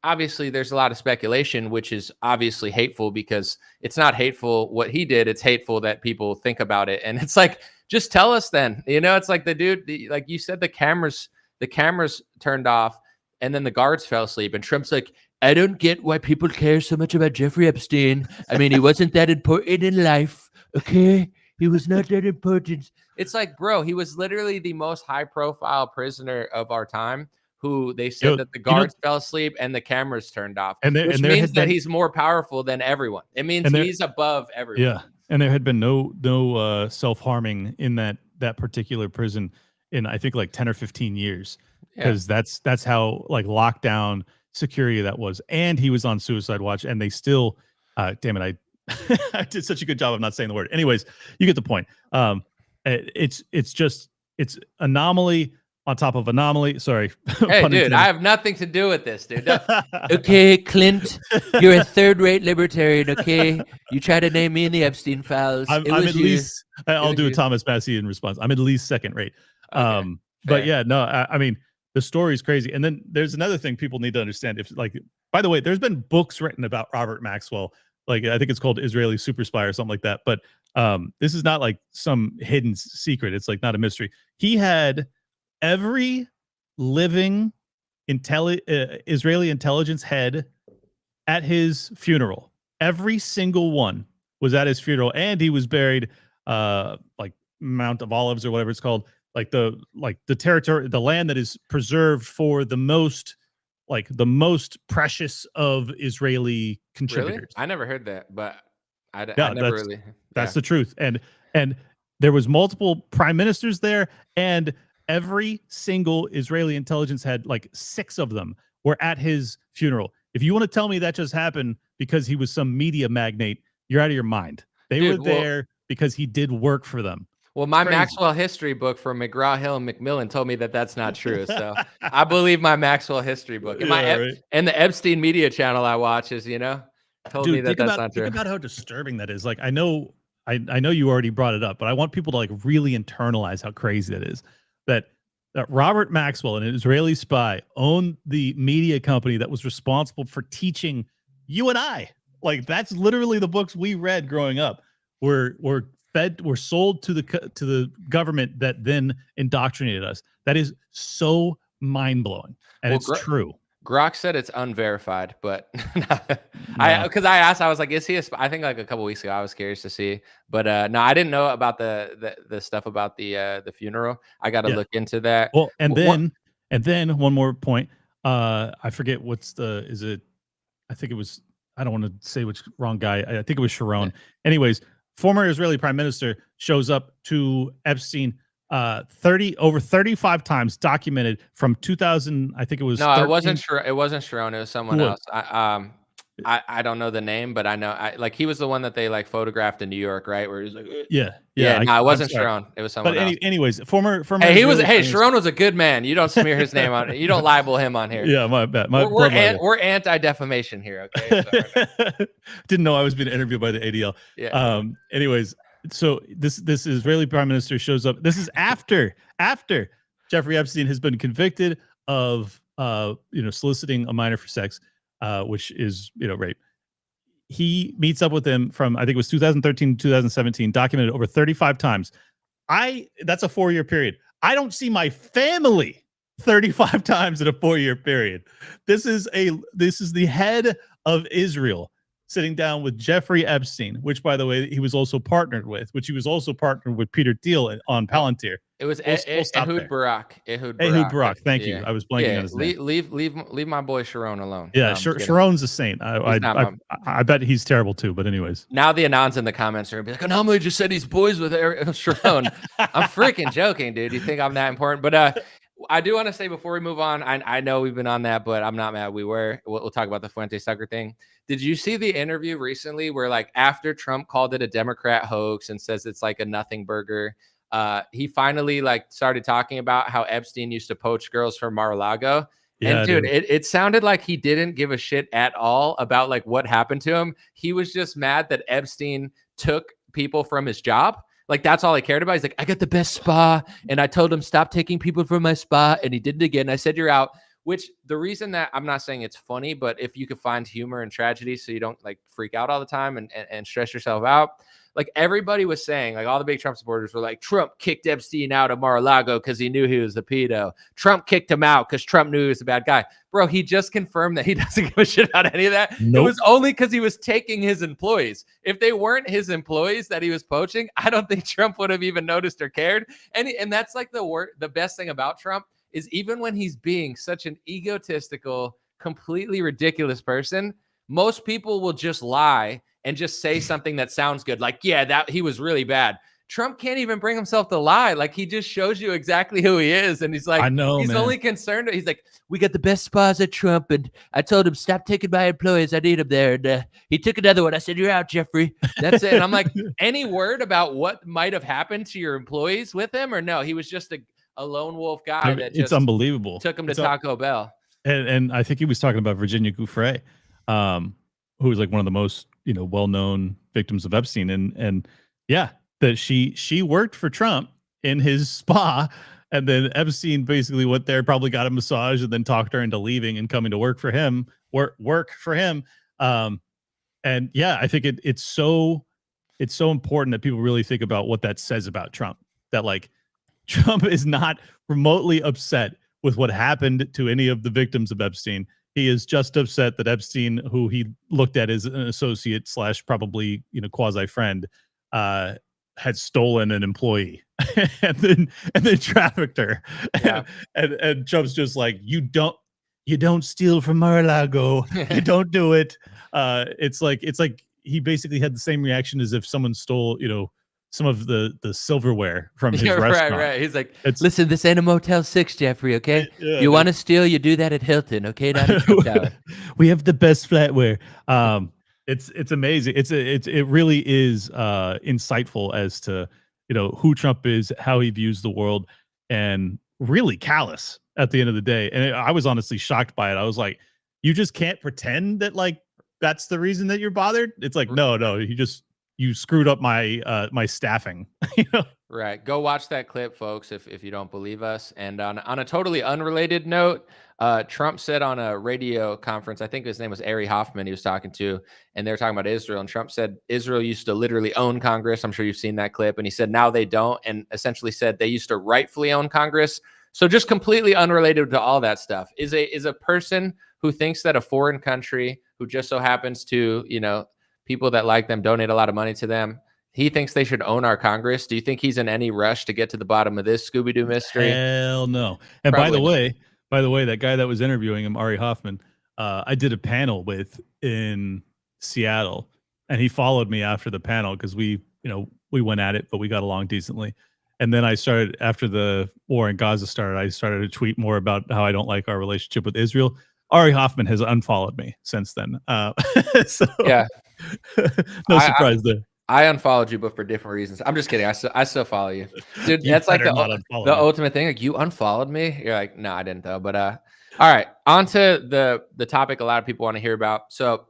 obviously there's a lot of speculation, which is obviously hateful because it's not hateful what he did. It's hateful that people think about it. And it's like, just tell us then, it's like the dude, like you said, the cameras turned off and then the guards fell asleep. And Trump's like, I don't get why people care so much about Jeffrey Epstein. I mean, he wasn't that important in life. Okay. He was not that important. It's like, bro, he was literally the most high profile prisoner of our time, who they said that the guards fell asleep and the cameras turned off, which means that he's more powerful than everyone. It means he's above everyone. Yeah, and there had been no self-harming in that particular prison in, I think, like 10 or 15 years, because that's how like lockdown security that was. And he was on suicide watch, and they still, damn it, I did such a good job of not saying the word. Anyways, you get the point. It's anomaly on top of anomaly. Sorry. Hey, dude, I have nothing to do with this, dude. Okay, Clint, you're a third-rate libertarian, okay? You try to name me in the Epstein files. I'm at least, I'll do a Thomas Massey in response. I'm at least second rate. Okay, but yeah, no, I mean, the story is crazy. And then there's another thing people need to understand. If, like, by the way, there's been books written about Robert Maxwell. Like, I think it's called Israeli Super Spy or something like that. But this is not like some hidden secret. It's like not a mystery. He had every living Israeli intelligence head at his funeral. Every single one was at his funeral, and he was buried like Mount of Olives or whatever it's called, like the territory, the land that is preserved for the most precious of Israeli contributors. Really? I never heard that, but I Yeah, never really. That's the truth. And there was multiple prime ministers there, and every single Israeli intelligence head, like 6 of them, were at his funeral. If you want to tell me that just happened because he was some media magnate, you're out of your mind. They were there because he did work for them. Well, my Maxwell history book from McGraw-Hill and Macmillan told me that that's not true. So I believe my Maxwell history book. And the Epstein media channel I watch is, told me that that's not true. Think about how disturbing that is. Like, I know you already brought it up, but I want people to like really internalize how crazy that is. That Robert Maxwell, an Israeli spy, owned the media company that was responsible for teaching you and I. Like, that's literally the books we read growing up. Were sold to the government that then indoctrinated us. That is so mind-blowing, and it's true. Grok said it's unverified, but because I asked, I was like, is he a spy? I think like a couple weeks ago, I was curious to see, but no, I didn't know about the stuff about the funeral. I got to look into that. Well, and then one more point. I forget I think it was, I don't want to say which wrong guy. I think it was Sharon. Yeah. Anyways, former Israeli prime minister shows up to Epstein over 35 times, documented from 2000. I think it was. No, 13. It wasn't Sharon. It was someone else. I don't know the name, but I know he was the one that they like photographed in New York, right? Where he's like, yeah. No, it wasn't Sharon. It was someone else. Anyways, former. Hey, Sharon was a good man. You don't smear his name on it. You don't libel him on here. Yeah, my bad. We're anti-defamation here. Okay. Didn't know I was being interviewed by the ADL. Yeah. Anyways, so this Israeli prime minister shows up. This is after Jeffrey Epstein has been convicted of soliciting a minor for sex. Which is, rape. He meets up with him from, I think it was 2013 to 2017, documented over 35 times. That's a 4-year period. I don't see my family 35 times in a 4-year period. This is the head of Israel sitting down with Jeffrey Epstein, which, by the way, he was also partnered with Peter Thiel on Palantir. It was Ehud Barak. Ehud Barak. Thank you. I was blanking on his name. Leave my boy Sharon alone. Yeah, Sharon's a saint. I bet he's terrible too. But anyways, now the Anons in the comments are gonna be like, "Anomaly just said he's boys with Sharon." I'm freaking joking, dude. You think I'm that important? But I do want to say before we move on, I know we've been on that, but I'm not mad. We'll talk about the Fuentes Tucker thing. Did you see the interview recently where, like, after Trump called it a Democrat hoax and says it's like a nothing burger, he finally started talking about how Epstein used to poach girls from Mar-a-Lago. Yeah, and dude, it sounded like he didn't give a shit at all about like what happened to him. He was just mad that Epstein took people from his job. Like, that's all he cared about. He's like, I got the best spa, and I told him stop taking people from my spa, and he did it again. I said, you're out. Which the reason that I'm not saying it's funny, but if you could find humor and tragedy so you don't like freak out all the time and stress yourself out, like everybody was saying, like all the big Trump supporters were like, Trump kicked Epstein out of Mar-a-Lago because he knew he was a pedo. Trump kicked him out because Trump knew he was a bad guy. Bro, he just confirmed that he doesn't give a shit about any of that. Nope. It was only because he was taking his employees. If they weren't his employees that he was poaching, I don't think Trump would have even noticed or cared. And that's like the best thing about Trump is even when he's being such an egotistical, completely ridiculous person, most people will just lie and just say something that sounds good. Like, yeah, that he was really bad. Trump can't even bring himself to lie. Like, he just shows you exactly who he is. And he's like, I know, he's man. only concerned. He's like, we got the best spas at Trump. And I told him, stop taking my employees. I need him there. And he took another one. I said, you're out, Jeffrey. That's it. And I'm like, any word about what might have happened to your employees with him? Or no, he was just a lone wolf guy that just it's unbelievable. took him to Taco Bell. And I think he was talking about Virginia Giuffre, who was like one of the most, well-known victims of Epstein. And yeah, that she worked for Trump in his spa. And then Epstein basically went there, probably got a massage, and then talked her into leaving and coming to work for him. And yeah, I think it's so important that people really think about what that says about Trump. That like Trump is not remotely upset with what happened to any of the victims of Epstein. He is just upset that Epstein, who he looked at as an associate / probably quasi friend, had stolen an employee and then trafficked her. Yeah. And Trump's just like, you don't steal from Mar-a-Lago. You don't do it. It's like he basically had the same reaction as if someone stole, some of the silverware from his restaurant. Right. He's like, listen, this ain't a Motel 6, Jeffrey, okay? Yeah, you want to steal, you do that at Hilton, okay? Not at Trump Tower. We have the best flatware. It's amazing. It really is insightful as to who Trump is, how he views the world, and really callous at the end of the day. And I was honestly shocked by it. I was like, you just can't pretend that like that's the reason that you're bothered. It's like, no, you screwed up my my staffing. Right. Go watch that clip, folks, if you don't believe us. And on a totally unrelated note, Trump said on a radio conference, I think his name was Ari Hoffman he was talking to, and they were talking about Israel. And Trump said Israel used to literally own Congress. I'm sure you've seen that clip. And he said now they don't, and essentially said they used to rightfully own Congress. So just completely unrelated to all that stuff is a person who thinks that a foreign country who just so happens to, people that like them donate a lot of money to them, he thinks they should own our Congress. Do you think he's in any rush to get to the bottom of this Scooby-Doo mystery? Hell no. And by the way, that guy that was interviewing him, Ari Hoffman, I did a panel with in Seattle, and he followed me after the panel because we went at it, but we got along decently. And then I started, after the war in Gaza started, I started to tweet more about how I don't like our relationship with Israel. Ari Hoffman has unfollowed me since then. So yeah, no surprise there. I unfollowed you, but for different reasons. I'm just kidding. I still follow you, dude. That's like the ultimate thing. Like, you unfollowed me. You're like, no, I didn't though. But all right, on to the topic a lot of people want to hear about. So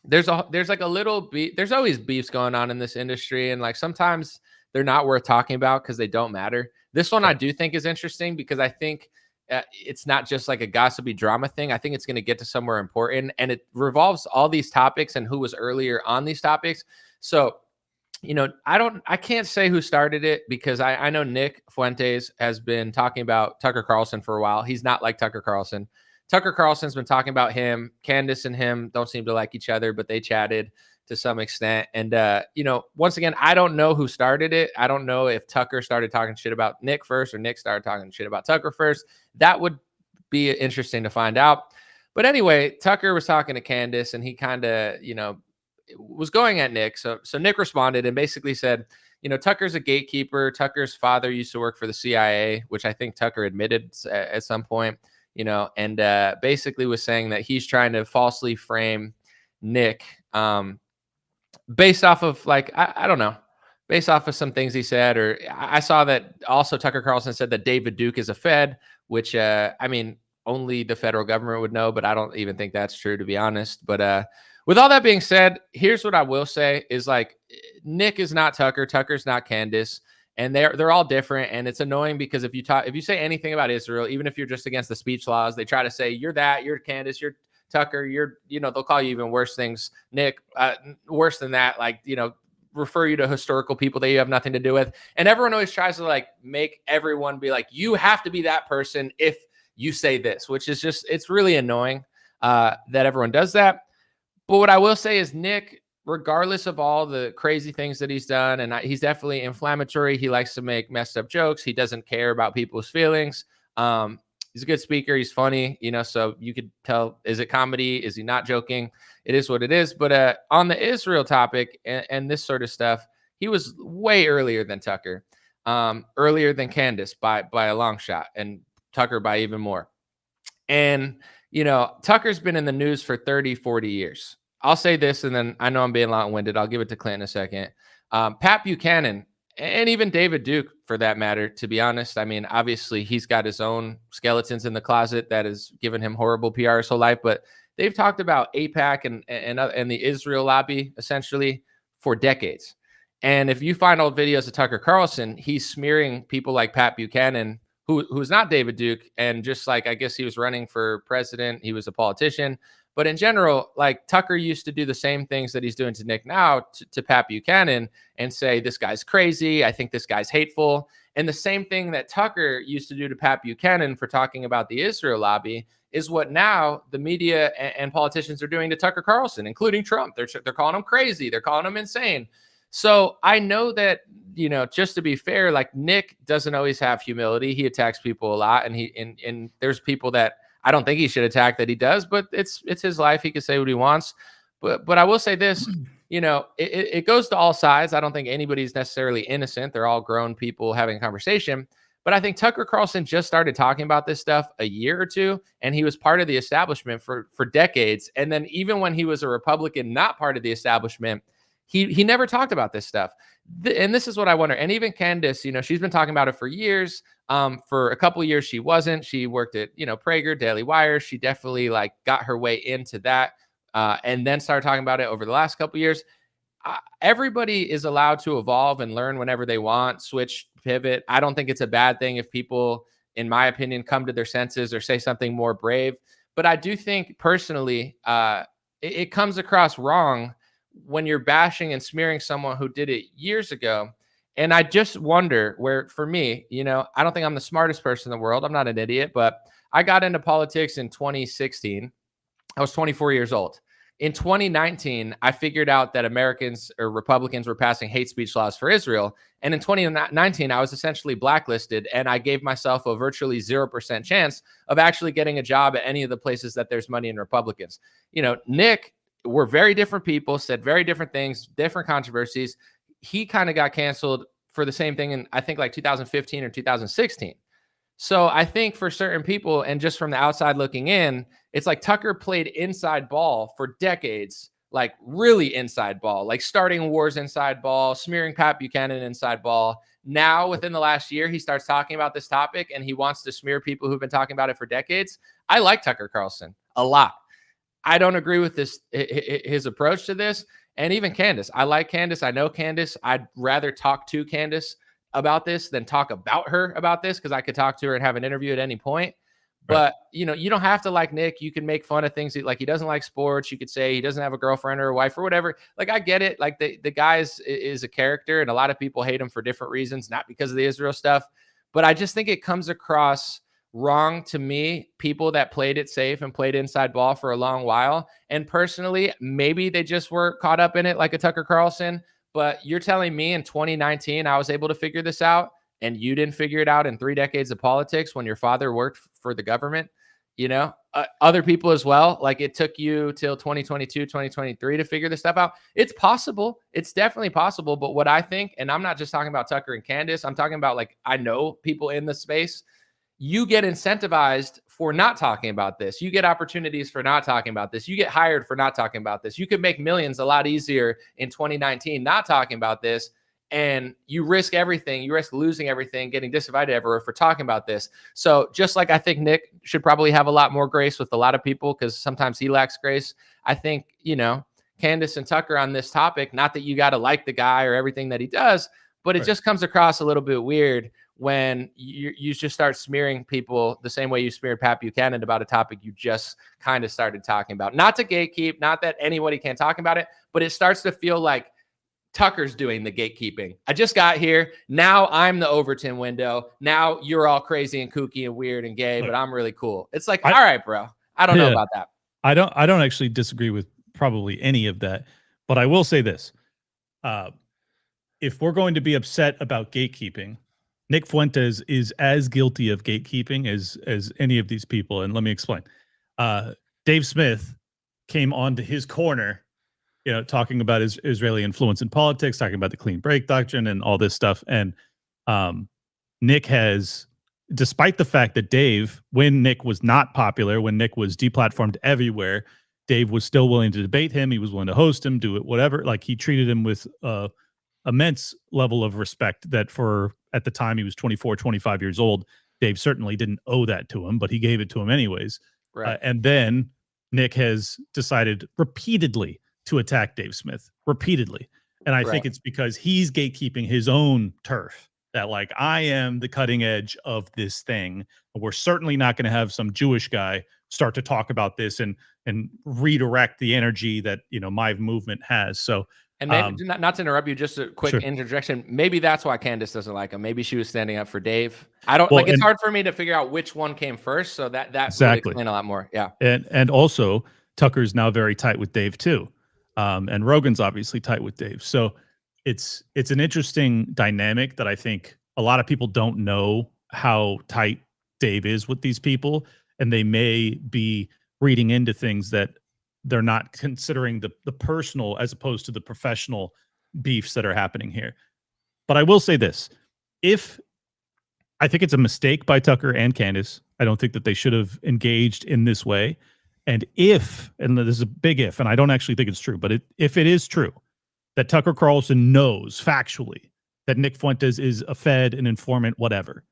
there's like a little beef. There's always beefs going on in this industry, and like sometimes they're not worth talking about because they don't matter. This one I do think is interesting because I think it's not just like a gossipy drama thing. I think it's going to get to somewhere important, and it revolves all these topics and who was earlier on these topics. So, I can't say who started it because I know Nick Fuentes has been talking about Tucker Carlson for a while. He's not like Tucker Carlson. Tucker Carlson's been talking about him. Candace and him don't seem to like each other, but they chatted to some extent. And, once again, I don't know who started it. I don't know if Tucker started talking shit about Nick first or Nick started talking shit about Tucker first. That would be interesting to find out. But anyway, Tucker was talking to Candace, and he kind of, was going at Nick. So Nick responded and basically said, Tucker's a gatekeeper. Tucker's father used to work for the CIA, which I think Tucker admitted at some point, and basically was saying that he's trying to falsely frame Nick based off of like, I don't know, based off of some things he said. Or I saw that also Tucker Carlson said that David Duke is a Fed, which only the federal government would know, but I don't even think that's true, to be honest. But with all that being said, here's what I will say is like Nick is not Tucker. Tucker's not Candace. And they're all different. And it's annoying because if you say anything about Israel, even if you're just against the speech laws, they try to say you're Candace, you're Tucker, they'll call you even worse things. Nick, worse than that, like, refer you to historical people that you have nothing to do with. And everyone always tries to like make everyone be like, you have to be that person if you say this, which is just, it's really annoying that everyone does that. But what I will say is Nick, regardless of all the crazy things that he's done, and he's definitely inflammatory. He likes to make messed up jokes. He doesn't care about people's feelings. He's a good speaker. He's funny, so you could tell, is it comedy? Is he not joking? It is what it is. But on the Israel topic and this sort of stuff, he was way earlier than Tucker, earlier than Candace by a long shot, and Tucker by even more. And, Tucker's been in the news for 30, 40 years. I'll say this, and then I know I'm being long-winded. I'll give it to Clint in a second. Pat Buchanan, and even David Duke, for that matter, to be honest. I mean, obviously, he's got his own skeletons in the closet that has given him horrible PR his whole life. But they've talked about AIPAC and the Israel lobby, essentially, for decades. And if you find old videos of Tucker Carlson, he's smearing people like Pat Buchanan, who's not David Duke, and just like, I guess he was running for president. He was a politician. But in general, like Tucker used to do the same things that he's doing to Nick now to Pat Buchanan and say, this guy's crazy. I think this guy's hateful. And the same thing that Tucker used to do to Pat Buchanan for talking about the Israel lobby is what now the media and politicians are doing to Tucker Carlson, including Trump. They're calling him crazy. They're calling him insane. So I know that, just to be fair, like Nick doesn't always have humility. He attacks people a lot. And there's people that I don't think he should attack that he does, but it's his life. He can say what he wants. But I will say this, it goes to all sides. I don't think anybody's necessarily innocent. They're all grown people having a conversation. But I think Tucker Carlson just started talking about this stuff a year or two, and he was part of the establishment for decades. And then even when he was a Republican, not part of the establishment, he never talked about this stuff. And this is what I wonder. And even Candace, she's been talking about it for years. For a couple of years, she wasn't. She worked at, Prager, Daily Wire. She definitely like got her way into that and then started talking about it over the last couple of years. Everybody is allowed to evolve and learn whenever they want, switch, pivot. I don't think it's a bad thing if people, in my opinion, come to their senses or say something more brave. But I do think personally, it comes across wrong when you're bashing and smearing someone who did it years ago. And I just wonder where, for me, I don't think I'm the smartest person in the world. I'm not an idiot, but I got into politics in 2016. I was 24 years old. In 2019, I figured out that Americans or Republicans were passing hate speech laws for Israel. And in 2019, I was essentially blacklisted, and I gave myself a virtually 0% chance of actually getting a job at any of the places that there's money in Republicans. Nick, we're very different people, said very different things, different controversies. He kind of got canceled for the same thing in, I think, like 2015 or 2016. So I think for certain people, and just from the outside looking in, it's like Tucker played inside ball for decades, like really inside ball, like starting wars inside ball, smearing Pat Buchanan inside ball. Now, within the last year, he starts talking about this topic and he wants to smear people who've been talking about it for decades. I like Tucker Carlson a lot. I don't agree with his approach to this. And even Candace, I like Candace. I know Candace. I'd rather talk to Candace about this than talk about her about this, because I could talk to her and have an interview at any point. But, you don't have to like Nick. You can make fun of things like he doesn't like sports. You could say he doesn't have a girlfriend or a wife or whatever. Like, I get it. Like the guy is a character, and a lot of people hate him for different reasons, not because of the Israel stuff. But I just think it comes across wrong to me, people that played it safe and played inside ball for a long while. And personally, maybe they just were caught up in it like a Tucker Carlson. But you're telling me in 2019, I was able to figure this out, and you didn't figure it out in 3 decades of politics when your father worked for the government, other people as well. Like, it took you till 2022, 2023 to figure this stuff out. It's possible. It's definitely possible. But what I think, and I'm not just talking about Tucker and Candace, I'm talking about, like, I know people in the space. You get incentivized for not talking about this. You get opportunities for not talking about this. You get hired for not talking about this. You could make millions a lot easier in 2019 not talking about this, and you risk everything. You risk losing everything, getting disinvited everywhere for talking about this. So just like I think Nick should probably have a lot more grace with a lot of people, because sometimes he lacks grace, I think, Candace and Tucker on this topic. Not that you got to like the guy or everything that he does, but it just comes across a little bit weird when you just start smearing people the same way you smeared Pat Buchanan about a topic you just kind of started talking about. Not to gatekeep, not that anybody can't talk about it, but it starts to feel like Tucker's doing the gatekeeping. I just got here. Now I'm the Overton window. Now you're all crazy and kooky and weird and gay, but I'm really cool. It's like, all right, bro. I don't know about that. I don't actually disagree with probably any of that, but I will say this. If we're going to be upset about gatekeeping, Nick Fuentes is as guilty of gatekeeping as any of these people. And let me explain. Dave Smith came onto his corner, talking about his Israeli influence in politics, talking about the clean break doctrine and all this stuff. And Nick has, despite the fact that Dave, when Nick was not popular, when Nick was deplatformed everywhere, Dave was still willing to debate him. He was willing to host him, do it, whatever. Like, he treated him with immense level of respect that for, at the time he was 24, 25 years old, Dave certainly didn't owe that to him, but he gave it to him anyways. Right. And then Nick has decided repeatedly to attack Dave Smith repeatedly. And I think it's because he's gatekeeping his own turf, that like, I am the cutting edge of this thing. We're certainly not going to have some Jewish guy start to talk about this and redirect the energy that, my movement has. So, and maybe not to interrupt you, just a quick interjection. Maybe that's why Candace doesn't like him. Maybe she was standing up for Dave. I don't it's hard for me to figure out which one came first. So that would explain a lot more. Yeah. And also Tucker's now very tight with Dave too. And Rogan's obviously tight with Dave. So it's an interesting dynamic that I think a lot of people don't know how tight Dave is with these people. And they may be reading into things that they're not considering the personal as opposed to the professional beefs that are happening here. But I will say this. I think it's a mistake by Tucker and Candace. I don't think that they should have engaged in this way. And this is a big if, and I don't actually think it's true, but if it is true that Tucker Carlson knows factually that Nick Fuentes is a Fed, an informant, whatever,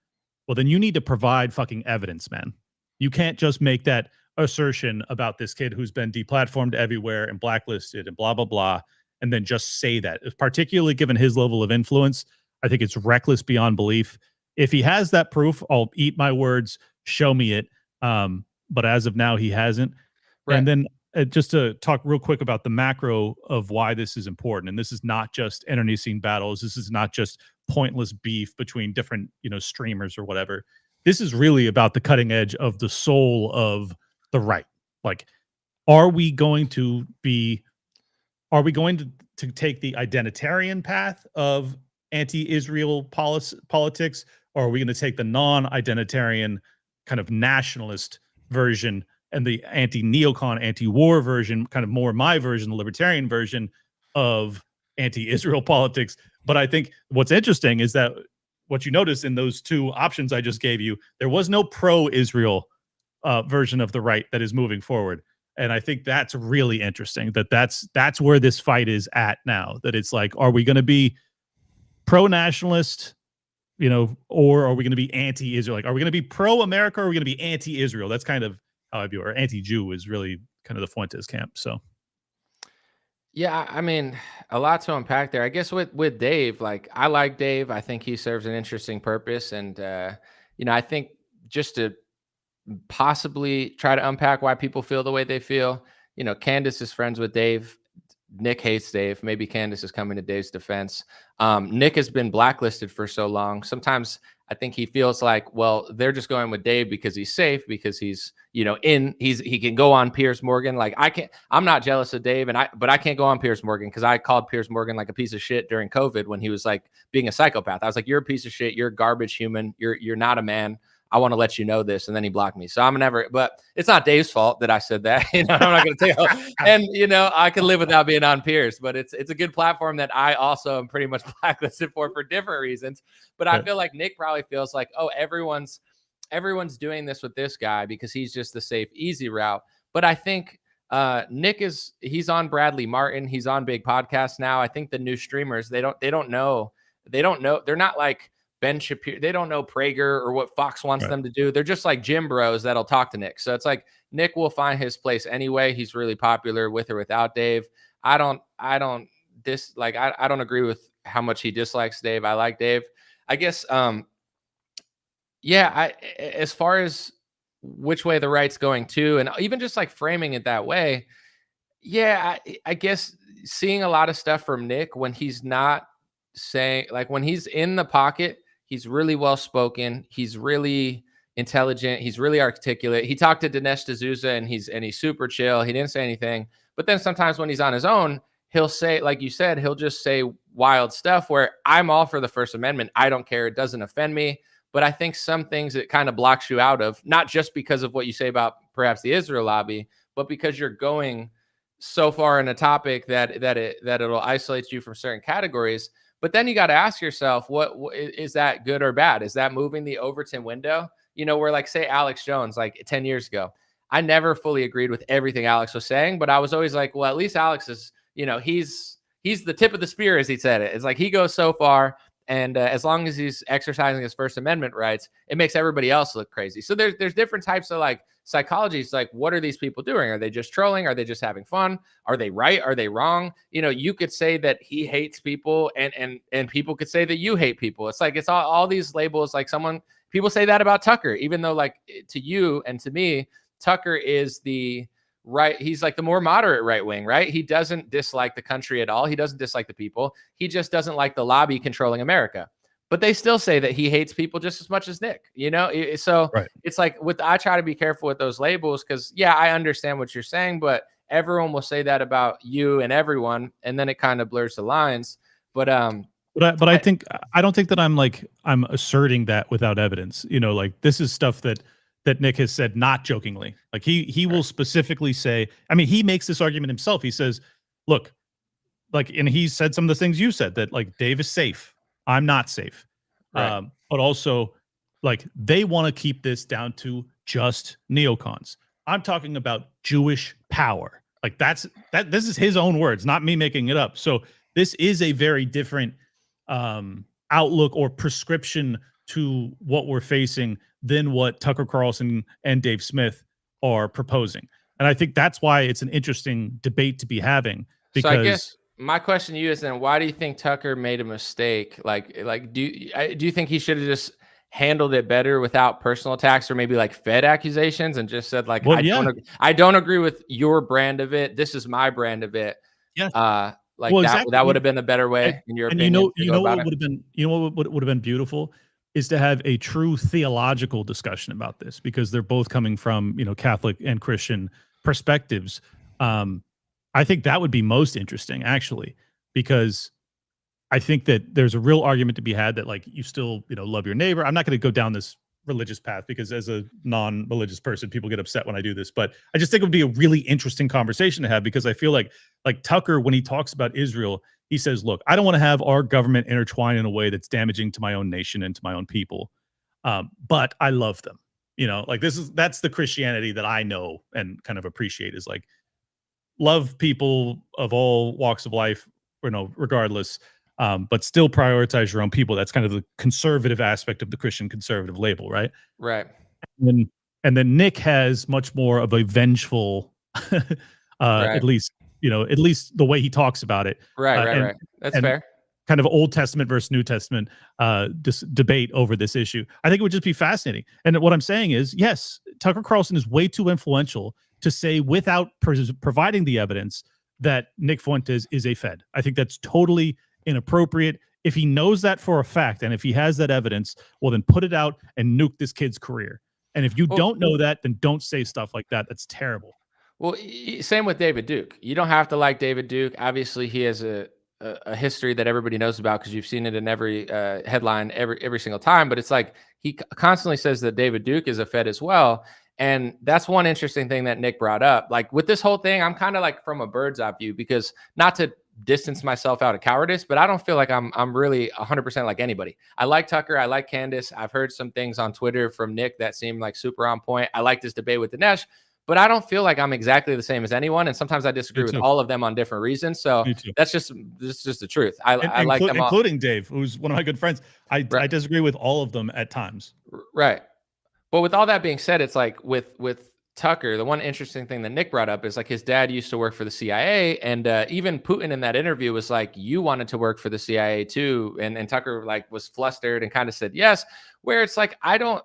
well, then you need to provide fucking evidence, man. You can't just make that assertion about this kid who's been deplatformed everywhere and blacklisted and blah, blah, blah, and then just say that. Particularly given his level of influence, I think it's reckless beyond belief. If he has that proof, I'll eat my words, show me it. But as of now, he hasn't. Right. And then just to talk real quick about the macro of why this is important. And this is not just internecine battles. This is not just pointless beef between different, streamers or whatever. This is really about the cutting edge of the soul of the right. Like, are we going to take the identitarian path of anti-Israel politics, or are we going to take the non-identitarian kind of nationalist version and the anti-neocon, anti-war version, kind of more my version, the libertarian version of anti-Israel politics? But I think what's interesting is that what you notice in those two options I just gave you, there was no pro-Israel version of the right that is moving forward. And I think that's really interesting, that's where this fight is at now, that it's like, are we going to be pro-nationalist, or are we going to be anti-Israel? Like, are we going to be pro-America, or are we going to be anti-Israel? That's kind of how I view it. Or anti-Jew is really kind of the Fuentes camp. So, yeah, I mean, a lot to unpack there. I guess with Dave, like, I like Dave. I think he serves an interesting purpose. And, I think just to possibly try to unpack why people feel the way they feel, Candace is friends with Dave. Nick hates Dave. Maybe Candace is coming to Dave's defense. Nick has been blacklisted for so long. Sometimes I think he feels like, well, they're just going with Dave because he's safe, because he's, he can go on Piers Morgan. Like, I'm not jealous of Dave, but I can't go on Piers Morgan because I called Piers Morgan like a piece of shit during COVID when he was like being a psychopath. I was like, you're a piece of shit. You're a garbage human. You're not a man. I want to let you know this. And then he blocked me. So but it's not Dave's fault that I said that. I'm not going to tell. And, I can live without being on Piers, but it's a good platform that I also am pretty much blacklisted for different reasons. But I feel like Nick probably feels like, oh, everyone's doing this with this guy because he's just the safe, easy route. But I think Nick he's on Bradley Martin. He's on big podcasts now. I think the new streamers, they don't know. They're not like Ben Shapiro. They don't know Prager or what Fox wants them to do. They're just like gym bros that'll talk to Nick. So it's like Nick will find his place anyway. He's really popular with or without Dave. I don't agree with how much he dislikes Dave. I like Dave. I guess yeah, as far as which way the right's going to, and even just like framing it that way, yeah, I guess seeing a lot of stuff from Nick when he's not saying, like, when he's in the pocket, he's really well spoken, he's really intelligent, he's really articulate. He talked to Dinesh D'Souza and he's super chill. He didn't say anything. But then sometimes when he's on his own, he'll say, like you said, he'll just say wild stuff where I'm all for the First Amendment. I don't care. It doesn't offend me. But I think some things it kind of blocks you out of, not just because of what you say about perhaps the Israel lobby, but because you're going so far in a topic that it'll isolate you from certain categories. But then you got to ask yourself, what is that good or bad? Is that moving the Overton window? You know, where, like, say Alex Jones, like 10 years ago, I never fully agreed with everything Alex was saying, but I was always like, well, at least Alex is, you know, he's the tip of the spear, as he said it. It's like he goes so far, and as long as he's exercising his First Amendment rights, it makes everybody else look crazy. So there's different types of like psychology. It's like, what are these people doing? Are they just trolling? Are they just having fun? Are they right? Are they wrong? You know, you could say that he hates people, and people could say that you hate people. It's like it's all these labels. Like people say that about Tucker, even though, like, to you and to me, Tucker is the right. He's like the more moderate right wing, right? He doesn't dislike the country at all. He doesn't dislike the people. He just doesn't like the lobby controlling America. But they still say that he hates people just as much as Nick, you know? So Right. it's like, I try to be careful with those labels because, yeah, I understand what you're saying, but everyone will say that about you and everyone, and then it kind of blurs the lines. But I think I don't think that I'm asserting that without evidence. You know, like, this is stuff that Nick has said, not jokingly. Like, he will specifically say, I mean, he makes this argument himself. He says, look, like, and he said some of the things you said, that like Dave is safe, I'm not safe. Right. But also, like, they want to keep this down to just neocons. I'm talking about Jewish power. Like, this is his own words, not me making it up. So this is a very different outlook or prescription to what we're facing than what Tucker Carlson and Dave Smith are proposing. And I think that's why it's an interesting debate to be having. Because so I guess my question to you is then, why do you think Tucker made a mistake? Like, do you think he should have just handled it better without personal attacks, or maybe like Fed accusations, and just said, like, Well, I don't agree with your brand of it. This is my brand of it. Yes. Like, Well, that exactly. would have been a better way, in your And opinion. you know what would have been, what would have been beautiful is to have a true theological discussion about this, because they're both coming from, you know, Catholic and Christian perspectives. I think that would be most interesting, actually, because I think that there's a real argument to be had that, like, you still, you know, love your neighbor. I'm not going to go down this religious path, because as a non-religious person, people get upset when I do this, but I just think it would be a really interesting conversation to have, because I feel like Tucker, when he talks about Israel, he says, look, I don't want to have our government intertwine in a way that's damaging to my own nation and to my own people. But I love them. You know, like, that's the Christianity that I know and kind of appreciate, is like, love people of all walks of life, you know, regardless, but still prioritize your own people. That's kind of the conservative aspect of the Christian conservative label, right? Right. And then Nick has much more of a vengeful, Right. at least the way he talks about it. Right. That's fair. Kind of Old Testament versus New Testament debate over this issue. I think it would just be fascinating. And what I'm saying is, yes, Tucker Carlson is way too influential to say, without providing the evidence, that Nick Fuentes is a Fed. I think that's totally inappropriate. If he knows that for a fact, and if he has that evidence, well, then put it out and nuke this kid's career. And if you don't know that, then don't say stuff like that. That's terrible. Well, same with David Duke. You don't have to like David Duke. Obviously, he has a history that everybody knows about, because you've seen it in every headline every single time. But it's like, he constantly says that David Duke is a Fed as well. And that's one interesting thing that Nick brought up. Like, with this whole thing, I'm kind of like from a bird's eye view, because not to distance myself out of cowardice, but I don't feel like I'm really 100% like anybody. I like Tucker. I like Candace. I've heard some things on Twitter from Nick that seem like super on point. I like this debate with Dinesh, but I don't feel like I'm exactly the same as anyone. And sometimes I disagree with all of them on different reasons. So that's just the truth. I like them all, including Dave, who's one of my good friends. I disagree with all of them at times. Right. But with all that being said, it's like with Tucker, the one interesting thing that Nick brought up is like his dad used to work for the CIA, and even Putin in that interview was like, "You wanted to work for the CIA too," and Tucker like was flustered and kind of said yes. Where it's like, I don't,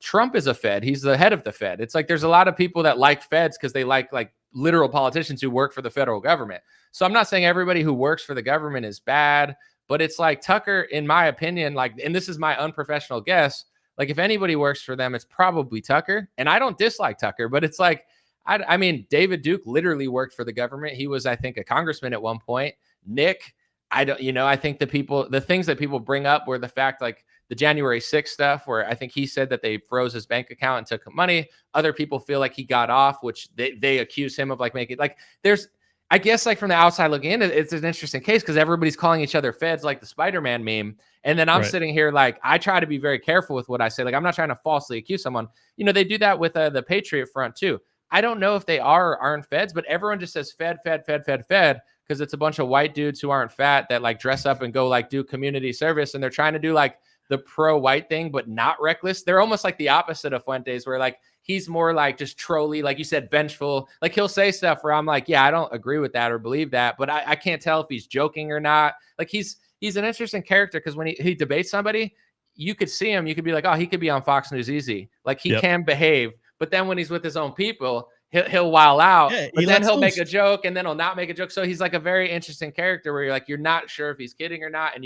Trump is a Fed. He's the head of the Fed. It's like there's a lot of people that like Feds because they like literal politicians who work for the federal government. So I'm not saying everybody who works for the government is bad, but it's like Tucker, in my opinion, like, and this is my unprofessional guess. Like if anybody works for them, it's probably Tucker. And I don't dislike Tucker, but it's like, I mean, David Duke literally worked for the government. He was, I think, a congressman at one point. Nick, I don't, I think the things that people bring up were the fact like the January 6th stuff, where I think he said that they froze his bank account and took money. Other people feel like he got off, which they accuse him of like making, like there's, I guess like from the outside looking in, it's an interesting case because everybody's calling each other Feds, like the Spider-Man meme. And then I'm sitting here like, I try to be very careful with what I say. Like I'm not trying to falsely accuse someone. They do that with the Patriot Front too. I don't know if they are or aren't Feds, but everyone just says Fed, Fed, Fed, Fed, Fed, because it's a bunch of white dudes who aren't fat that like dress up and go like do community service. And they're trying to do like the pro-white thing, but not reckless. They're almost like the opposite of Fuentes, where like he's more like just trolly, like you said, vengeful. Like he'll say stuff where I'm like, yeah, I don't agree with that or believe that, but I can't tell if he's joking or not. Like he's an interesting character because when he debates somebody, you could see him, you could be like, oh, he could be on Fox News easy. Like he can behave, but then when he's with his own people, he'll wild out, but then he'll make a joke and then he'll not make a joke. So he's like a very interesting character where you're like, you're not sure if he's kidding or not. And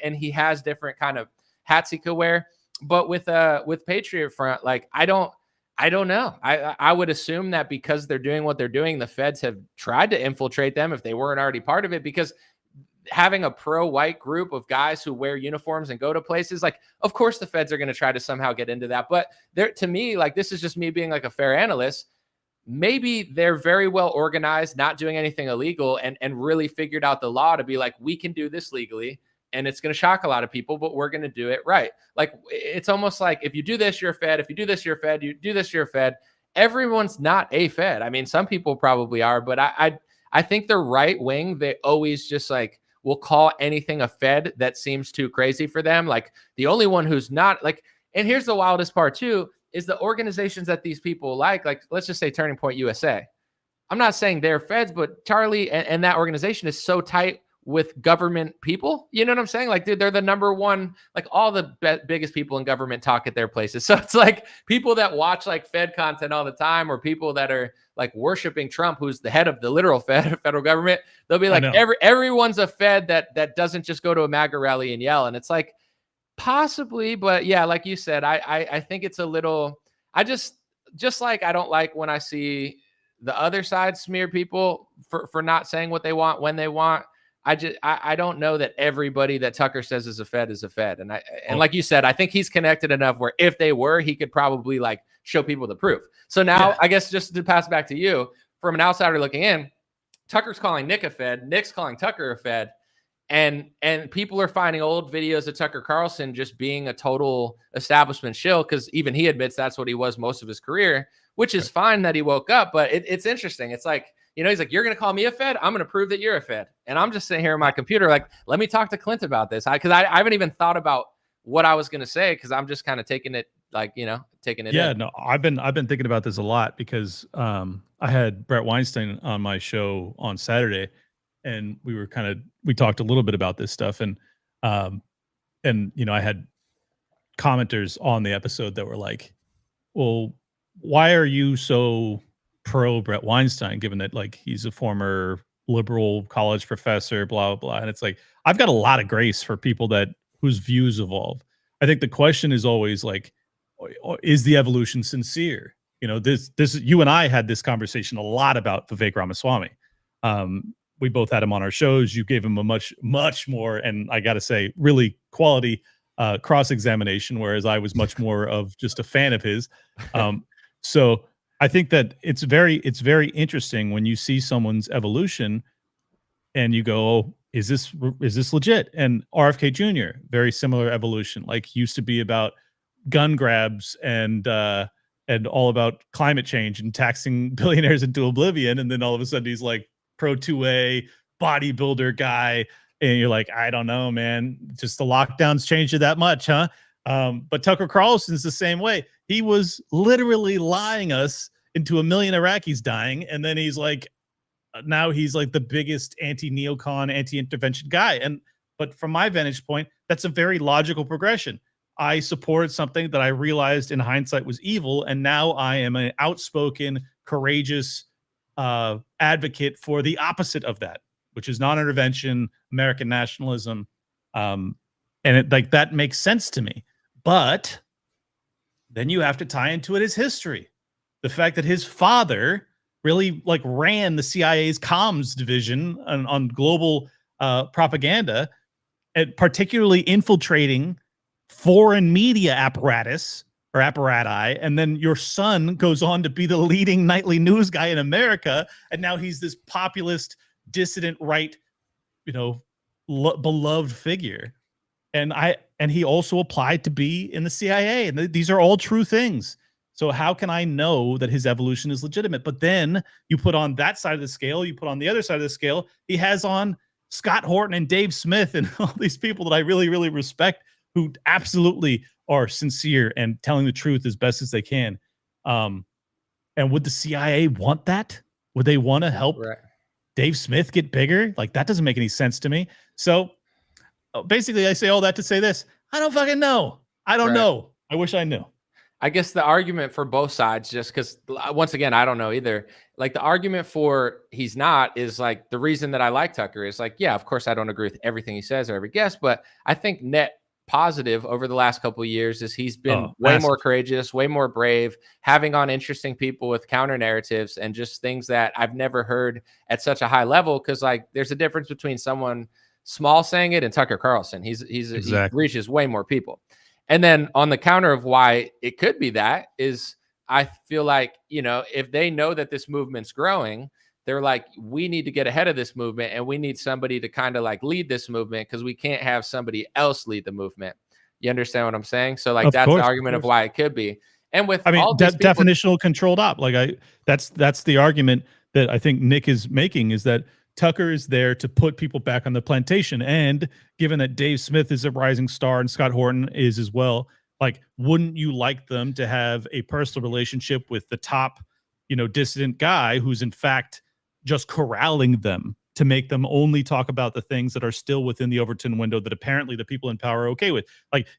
and he has different kind of hats he could wear. But with Patriot Front, like, I don't know. I would assume that because they're doing what they're doing, the Feds have tried to infiltrate them if they weren't already part of it, because having a pro-white group of guys who wear uniforms and go to places, like, of course the Feds are going to try to somehow get into that. But to me, like, this is just me being like a fair analyst. Maybe they're very well organized, not doing anything illegal, and really figured out the law to be like, we can do this legally, and it's going to shock a lot of people, but we're going to do it right. Like, it's almost like if you do this, you're a Fed. If you do this, you're a Fed. You do this, you're a Fed. Everyone's not a Fed. I mean, some people probably are, but I think the right wing, they always just like will call anything a Fed that seems too crazy for them. Like the only one who's not like, and here's the wildest part too, is the organizations that these people like let's just say Turning Point USA. I'm not saying they're Feds, but Charlie and that organization is so tight with government people. You know what I'm saying? Like, dude, they're the number one, like all the biggest people in government talk at their places. So it's like people that watch like Fed content all the time, or people that are like worshiping Trump, who's the head of the literal federal government. They'll be like, everyone's a Fed that doesn't just go to a MAGA rally and yell. And it's like, possibly, but yeah, like you said, I think it's a little, I just like, I don't like when I see the other side smear people for not saying what they want when they want. I don't know that everybody that Tucker says is a Fed is a Fed. And like you said, I think he's connected enough where if they were, he could probably like show people the proof. So now I guess just to pass back to you, from an outsider looking in, Tucker's calling Nick a Fed, Nick's calling Tucker a Fed. And people are finding old videos of Tucker Carlson just being a total establishment shill, because even he admits that's what he was most of his career, which is fine that he woke up. But it's interesting. It's like, he's like, you're going to call me a Fed? I'm going to prove that you're a Fed. And I'm just sitting here on my computer like, let me talk to Clint about this. Because I haven't even thought about what I was going to say, because I'm just kind of taking it like, taking it in. No, I've been thinking about this a lot because I had Brett Weinstein on my show on Saturday, and we talked a little bit about this stuff. And I had commenters on the episode that were like, well, why are you so pro Brett Weinstein, given that like he's a former liberal college professor, blah, blah, blah. And it's like, I've got a lot of grace for people whose views evolve. I think the question is always like, is the evolution sincere? This you and I had this conversation a lot about Vivek Ramaswamy. We both had him on our shows. You gave him a much, much more, and I got to say, really quality cross-examination, whereas I was much more of just a fan of his. So I think that it's very interesting when you see someone's evolution and you go, oh, is this legit? And RFK Jr., very similar evolution, like used to be about gun grabs and all about climate change and taxing billionaires into oblivion. And then all of a sudden he's like pro 2A bodybuilder guy. And you're like, I don't know, man, just the lockdowns changed you that much, huh? But Tucker Carlson's the same way. He was literally lying us into a million Iraqis dying, and then he's like, now he's like the biggest anti-neocon, anti-intervention guy. But from my vantage point, that's a very logical progression. I supported something that I realized in hindsight was evil, and now I am an outspoken, courageous advocate for the opposite of that, which is non-intervention, American nationalism, and that makes sense to me. But then you have to tie into it his history, the fact that his father really ran the CIA's comms division on global propaganda, and particularly infiltrating foreign media apparatus or apparati. And then your son goes on to be the leading nightly news guy in America, and now he's this populist, dissident right, beloved figure. And he also applied to be in the CIA, and these are all true things. So how can I know that his evolution is legitimate? But then you put on that side of the scale, you put on the other side of the scale, he has on Scott Horton and Dave Smith and all these people that I really, really respect, who absolutely are sincere and telling the truth as best as they can. And would the CIA want that? Would they want to help Dave Smith get bigger? That doesn't make any sense to me. So basically, I say all that to say this: I don't fucking know. I don't know. I wish I knew. I guess the argument for both sides, just because once again, I don't know either. The argument for he's not is the reason that I like Tucker is yeah, of course I don't agree with everything he says or every guest, but I think net positive over the last couple of years is he's been way more courageous, way more brave, having on interesting people with counter narratives and just things that I've never heard at such a high level. Cause there's a difference between someone small saying it and Tucker Carlson. He reaches way more people. And then on the counter of why it could be that is I feel like, if they know that this movement's growing, they're like, we need to get ahead of this movement and we need somebody to kind of lead this movement because we can't have somebody else lead the movement. You understand what I'm saying? So that's the argument of why it could be. And with definitional controlled op, that's the argument that I think Nick is making, is that Tucker is there to put people back on the plantation. And given that Dave Smith is a rising star and Scott Horton is as well, wouldn't you like them to have a personal relationship with the top, dissident guy who's in fact just corralling them to make them only talk about the things that are still within the Overton window that apparently the people in power are okay with?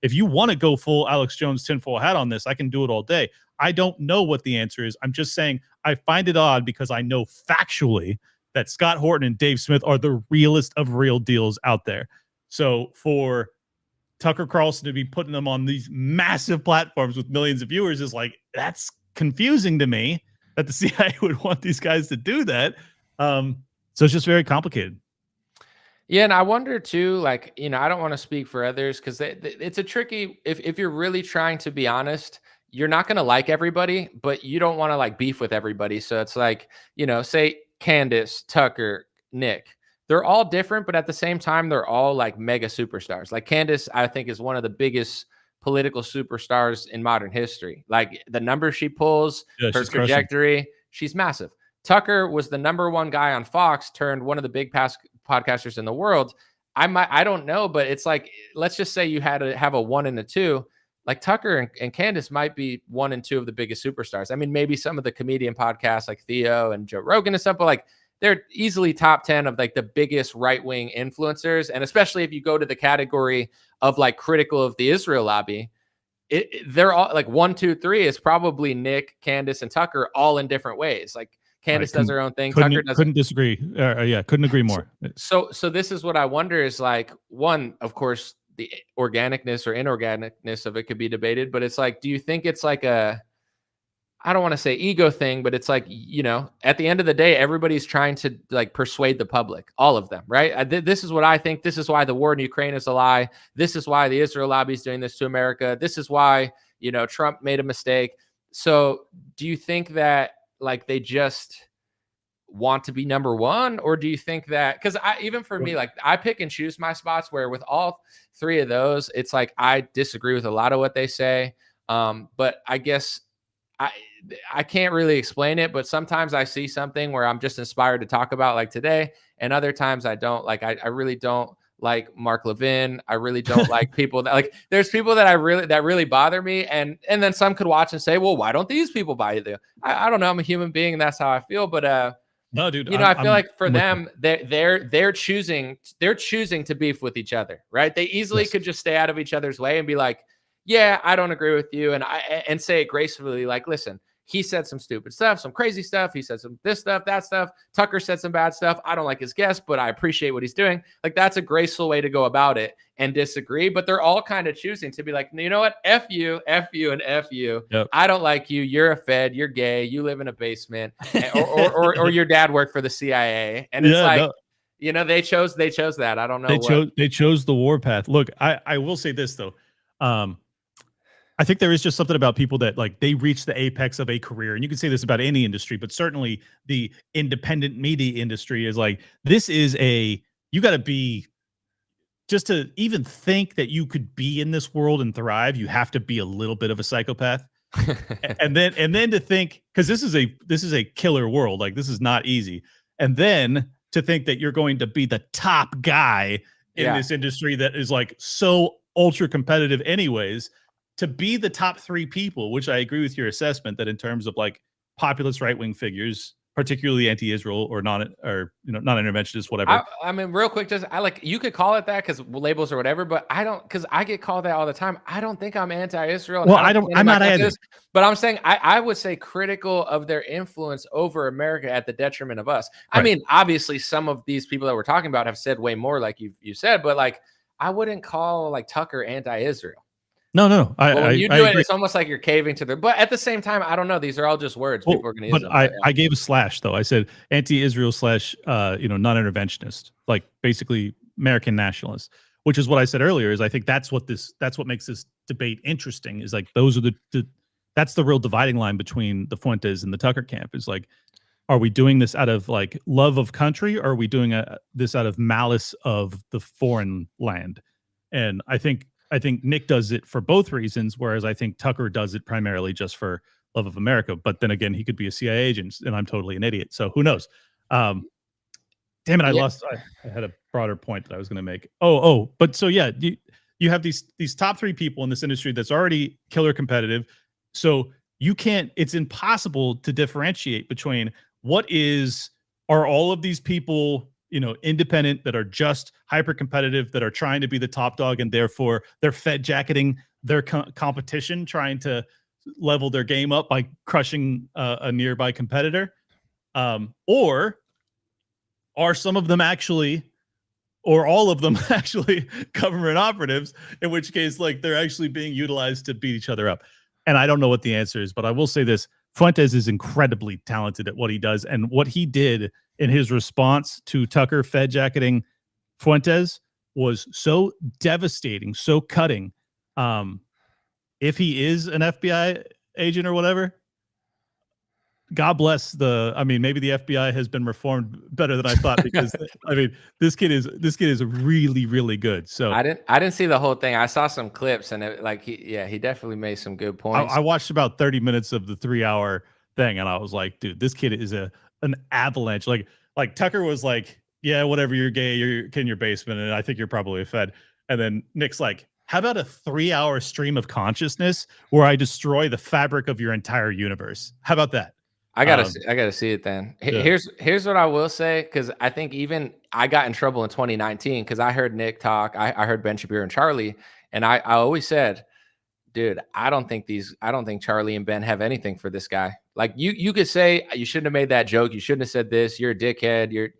If you want to go full Alex Jones tinfoil hat on this, I can do it all day. I don't know what the answer is. I'm just saying I find it odd because I know factually that Scott Horton and Dave Smith are the realest of real deals out there. So for Tucker Carlson to be putting them on these massive platforms with millions of viewers is that's confusing to me, that the CIA would want these guys to do that. So it's just very complicated. Yeah, and I wonder too, I don't want to speak for others because it's a tricky, if you're really trying to be honest, you're not going to like everybody, but you don't want to beef with everybody. So it's say Candace, Tucker, Nick, they're all different, but at the same time, they're all mega superstars. Candace, I think, is one of the biggest political superstars in modern history. The numbers she pulls, her trajectory, she's massive. Tucker was the #1 guy on Fox, turned one of the big podcasters in the world. I don't know, but it's let's just say you had to have a 1 and a 2. Tucker and Candace might be 1 and 2 of the biggest superstars. I mean, maybe some of the comedian podcasts like Theo and Joe Rogan and stuff, but they're easily top 10 of the biggest right-wing influencers. And especially if you go to the category of critical of the Israel lobby, they're all 1, 2, 3 is probably Nick, Candace, and Tucker all in different ways. Candace does her own thing. Tucker does. Couldn't disagree. Couldn't agree more. So this is what I wonder is one, of course, the organicness or inorganicness of it could be debated, but it's do you think it's I don't want to say ego thing, but it's at the end of the day, everybody's trying to persuade the public, all of them, right? This is what I think. This is why the war in Ukraine is a lie. This is why the Israel lobby is doing this to America. This is why, Trump made a mistake. So do you think that they just want to be #1, or do you think that, because even for me, I pick and choose my spots, where with all 3 of those, it's I disagree with a lot of what they say. But I guess I can't really explain it, but sometimes I see something where I'm just inspired to talk about, today, and other times I don't. I really don't like Mark Levin. I really don't like people that like. There's people that really bother me, and then some could watch and say, well, why don't these people buy you? I don't know. I'm a human being, and that's how I feel. But no, dude, I feel like for them, they're choosing to beef with each other, right? They easily could just stay out of each other's way and be like, yeah, I don't agree with you, and say it gracefully, like, listen, he said some stupid stuff, some crazy stuff. He said some this stuff, that stuff. Tucker said some bad stuff. I don't like his guest, but I appreciate what he's doing. Like, that's a graceful way to go about it and disagree. But they're all kind of choosing to be like, you know what? F you, and F you. Yep. I don't like you. You're a Fed. You're gay. You live in a basement, or your dad worked for the CIA. And it's they chose that. I don't know. They chose the war path. Look, I will say this though. I think there is just something about people that like they reach the apex of a career, and you can say this about any industry, but certainly the independent media industry is like, you got to be, just to even think that you could be in this world and thrive, you have to be a little bit of a psychopath. and then to think, because this is a killer world, like this is not easy. And then to think that you're going to be the top guy in this industry that is like so ultra competitive anyways, to be the top three people, which I agree with your assessment that in terms of like populist right-wing figures, particularly anti-Israel or non-interventionist, whatever. I mean, real quick, you could call it that because labels or whatever, but I don't, because I get called that all the time. I don't think I'm anti-Israel. Well, I'm not either. But I'm saying I would say critical of their influence over America at the detriment of us. Right. I mean, obviously, some of these people that we're talking about have said way more, like you said, but like I wouldn't call like Tucker anti-Israel. No. When you do it, it's almost like you're caving to but at the same time, I don't know. These are all just words. People are going to use them. I gave a slash though. I said anti-Israel / non-interventionist, like basically American nationalist, which is what I said earlier. Is I think that's what makes this debate interesting. Is like those are that's the real dividing line between the Fuentes and the Tucker camp. Is like, are we doing this out of like love of country, or are we doing this out of malice of the foreign land? And I think Nick does it for both reasons, whereas I think Tucker does it primarily just for love of America. But then again, he could be a CIA agent, and I'm totally an idiot. So who knows? Damn it, I lost. I had a broader point that I was going to make. But so yeah, you have these top three people in this industry that's already killer competitive. So you can't. It's impossible to differentiate between are all of these people, independent, that are just hyper competitive, that are trying to be the top dog, and therefore they're Fed jacketing their competition, trying to level their game up by crushing a nearby competitor, or are some of them actually, or all of them actually, government operatives, in which case like they're actually being utilized to beat each other up. And I don't know what the answer is, but I will say this: Fuentes is incredibly talented at what he does, and what he did in his response to Tucker Fed jacketing Fuentes was so devastating, so cutting. If he is an FBI agent or whatever, God bless maybe the FBI has been reformed better than I thought, because I mean, this kid is really, really good. So I didn't see the whole thing. I saw some clips, and he definitely made some good points. I watched about 30 minutes of the 3-hour thing, and I was like, dude, this kid is an avalanche. Like Tucker was like, yeah, whatever, you're gay, you're in your basement, and I think you're probably a Fed. And then Nick's like, how about a 3-hour stream of consciousness where I destroy the fabric of your entire universe? How about that? I gotta see it then. Yeah. Here's what I will say, because I think even I got in trouble in 2019 because I heard Nick talk. I heard Ben Shapiro and Charlie, and I always said, dude, I don't think Charlie and Ben have anything for this guy. Like you could say you shouldn't have made that joke. You shouldn't have said this. You're a dickhead.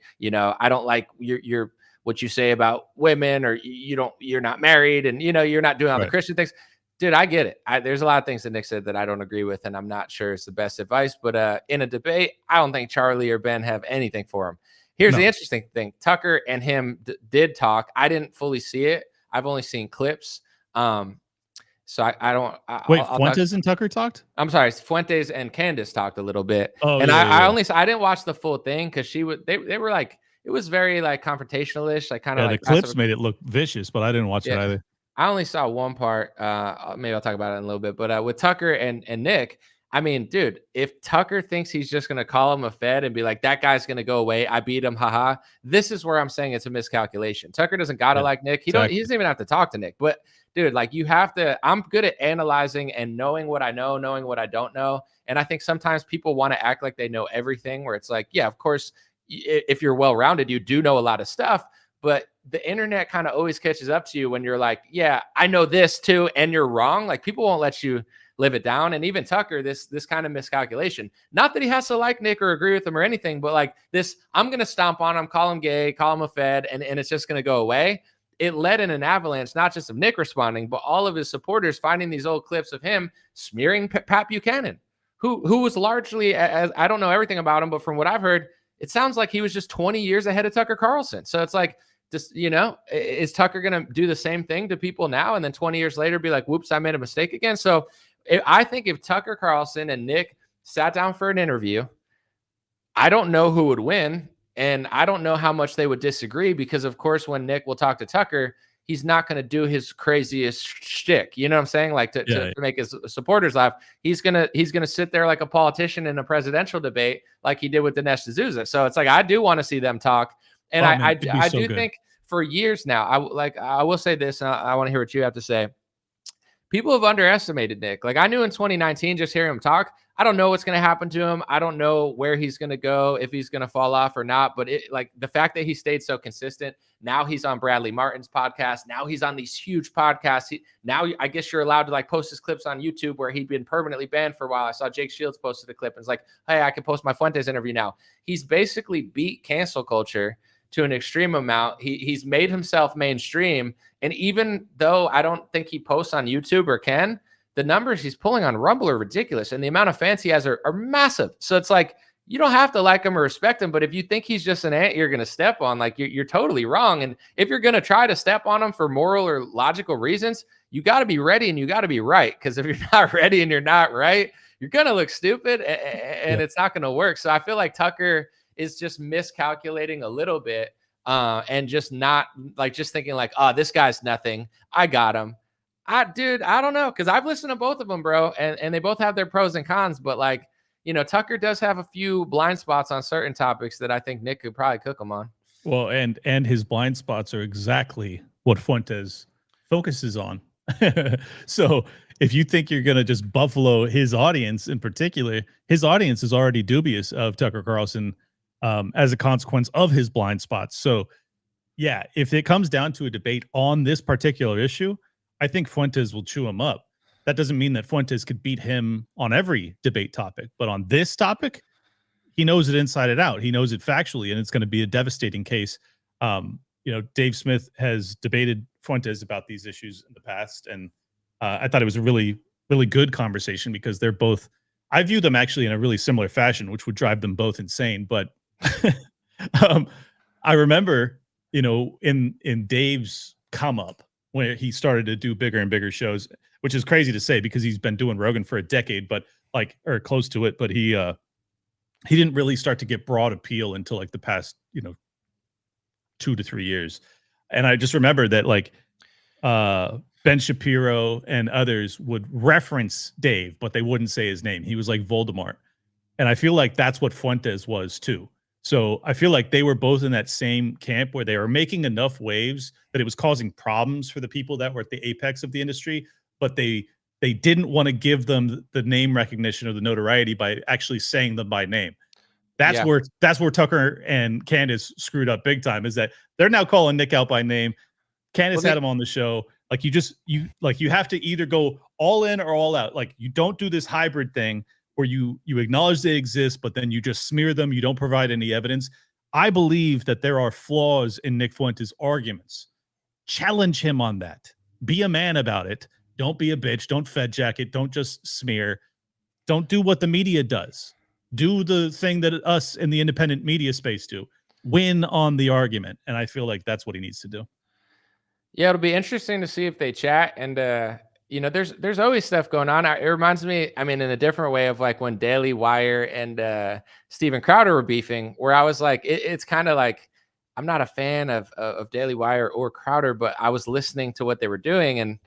I don't like your what you say about women, or you're not married, and you're not doing all the Christian things. Dude, I get it. There's a lot of things that Nick said that I don't agree with, and I'm not sure it's the best advice. But in a debate, I don't think Charlie or Ben have anything for him. Here's the interesting thing: Tucker and him did talk. I didn't fully see it. I've only seen clips. So I don't. Wait, Fuentes and Tucker talked? I'm sorry, Fuentes and Candace talked a little bit. Oh, and I didn't watch the full thing because they were like, it was very like confrontational-ish, like kind of like the clips made it look vicious, but I didn't watch it either. I only saw one part. Maybe I'll talk about it in a little bit. But with Tucker and Nick, I mean, dude, if Tucker thinks he's just going to call him a Fed and be like, that guy's going to go away, I beat him, haha. This is where I'm saying it's a miscalculation. Tucker doesn't got to like Nick. He doesn't even have to talk to Nick. But dude, like you have to, I'm good at analyzing and knowing what I know, knowing what I don't know. And I think sometimes people want to act like they know everything, where it's like, yeah, of course, if you're well-rounded, you do know a lot of stuff. But the internet kind of always catches up to you when you're like, yeah, I know this too, and you're wrong. Like people won't let you live it down. And even Tucker, this kind of miscalculation, not that he has to like Nick or agree with him or anything, but like this, I'm going to stomp on him, call him gay, call him a Fed, and it's just going to go away. It led in an avalanche, not just of Nick responding, but all of his supporters finding these old clips of him smearing Pat Buchanan, who was largely, as I don't know everything about him, but from what I've heard, it sounds like he was just 20 years ahead of Tucker Carlson. So it's like, just, is Tucker going to do the same thing to people now? And then 20 years later be like, whoops, I made a mistake again. So I think if Tucker Carlson and Nick sat down for an interview, I don't know who would win. And I don't know how much they would disagree, because of course, when Nick will talk to Tucker, he's not going to do his craziest shtick. You know what I'm saying? Like to make his supporters laugh. He's going to sit there like a politician in a presidential debate, like he did with Dinesh D'Souza. So it's like, I do want to see them talk. And I do think for years now, I will say this, and I want to hear what you have to say. People have underestimated Nick. Like I knew in 2019, just hearing him talk, I don't know what's going to happen to him. I don't know where he's going to go, if he's going to fall off or not. But like the fact that he stayed so consistent. Now he's on Bradley Martin's podcast. Now he's on these huge podcasts. Now I guess you're allowed to like post his clips on YouTube, where he'd been permanently banned for a while. I saw Jake Shields posted a clip and it's like, hey, I can post my Fuentes interview now. He's basically beat cancel culture to an extreme amount. He's made himself mainstream. And even though I don't think he posts on YouTube or can, the numbers he's pulling on Rumble are ridiculous. And the amount of fans he has are massive. So it's like, you don't have to like him or respect him, but if you think he's just an ant you're going to step on, like you're totally wrong. And if you're going to try to step on him for moral or logical reasons, you got to be ready and you got to be right. Because if you're not ready and you're not right, you're going to look stupid and it's not going to work. So I feel like Tucker is just miscalculating a little bit and just not like just thinking like, oh, this guy's nothing. I got him. I don't know. Cause I've listened to both of them, bro. And they both have their pros and cons, but like, Tucker does have a few blind spots on certain topics that I think Nick could probably cook him on. Well, and his blind spots are exactly what Fuentes focuses on. So if you think you're going to just buffalo his audience in particular, his audience is already dubious of Tucker Carlson as a consequence of his blind spots. So yeah, if it comes down to a debate on this particular issue, I think Fuentes will chew him up. That doesn't mean that Fuentes could beat him on every debate topic, but on this topic, he knows it inside and out. He knows it factually, and it's going to be a devastating case. Dave Smith has debated Fuentes about these issues in the past, and I thought it was a really, really good conversation because they're both, I view them actually in a really similar fashion, which would drive them both insane. But I remember, in Dave's come up, when he started to do bigger and bigger shows, which is crazy to say because he's been doing Rogan for a decade, but or close to it. But he didn't really start to get broad appeal until like the past, 2 to 3 years. And I just remember that Ben Shapiro and others would reference Dave, but they wouldn't say his name. He was like Voldemort. And I feel like that's what Fuentes was too. So I feel like they were both in that same camp where they were making enough waves that it was causing problems for the people that were at the apex of the industry, but they didn't want to give them the name recognition or the notoriety by actually saying them by name. That's where Tucker and Candace screwed up big time, is that they're now calling Nick out by name. Candace had him on the show. Like you have to either go all in or all out. Like you don't do this hybrid thing where you acknowledge they exist, but then you just smear them. You don't provide any evidence. I believe that there are flaws in Nick Fuentes' arguments. Challenge him on that. Be a man about it. Don't be a bitch. Don't fed jacket. Don't just smear. Don't do what the media does. Do the thing that us in the independent media space do. Win on the argument. And I feel like that's what he needs to do. Yeah, it'll be interesting to see if they chat. And, there's always stuff going on. It reminds me, in a different way of like when Daily Wire and Steven Crowder were beefing, where I was like, it's kind of like, I'm not a fan of Daily Wire or Crowder, but I was listening to what they were doing. And,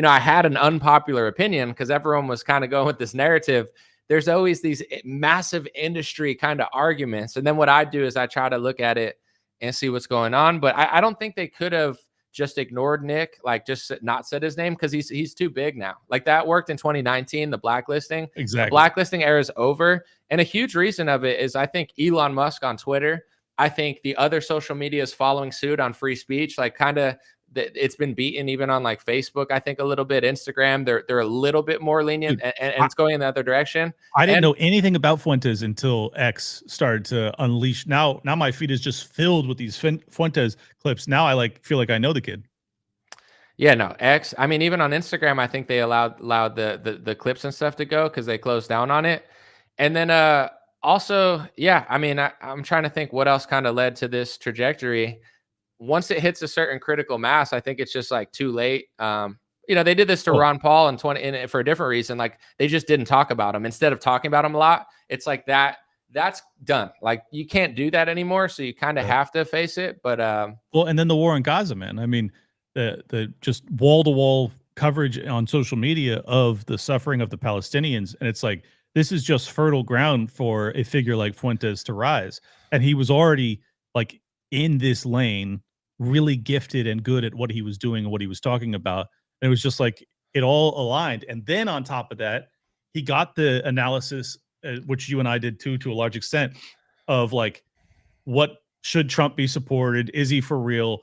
I had an unpopular opinion because everyone was kind of going with this narrative there's always these massive industry kind of arguments. And then what I do is I try to look at it and see what's going on. But I don't think they could have just ignored Nick, like just not said his name, because he's too big now. Like that worked in 2019, the blacklisting. Exactly. The blacklisting era is over. And a huge reason of it is I think Elon Musk on Twitter, I think the other social media is following suit on free speech, like kind of it's been beaten even on like Facebook, I think a little bit. Instagram, they're a little bit more lenient. Dude, and it's going in the other direction. I didn't know anything about Fuentes until X started to unleash. Now my feed is just filled with these Fuentes clips. Now I like feel like I know the kid. Yeah, no, X. I mean, even on Instagram, I think they allowed the clips and stuff to go because they closed down on it. And then also, yeah, I mean, I'm trying to think what else kind of led to this trajectory. Once it hits a certain critical mass, I think it's just like too late. You know, they did this to Ron Paul in for a different reason. Like they just didn't talk about him. Instead of talking about him a lot, it's like that's done. Like you can't do that anymore. So you kind of have to face it. But well, and then the war in Gaza, man. I mean, the just wall-to-wall coverage on social media of the suffering of the Palestinians. And it's like, this is just fertile ground for a figure like Fuentes to rise. And he was already like in this lane, really gifted and good at what he was doing and what he was talking about. And it was just like, it all aligned. And then on top of that, he got the analysis, which you and I did too, to a large extent, of like, what should Trump be supported? Is he for real?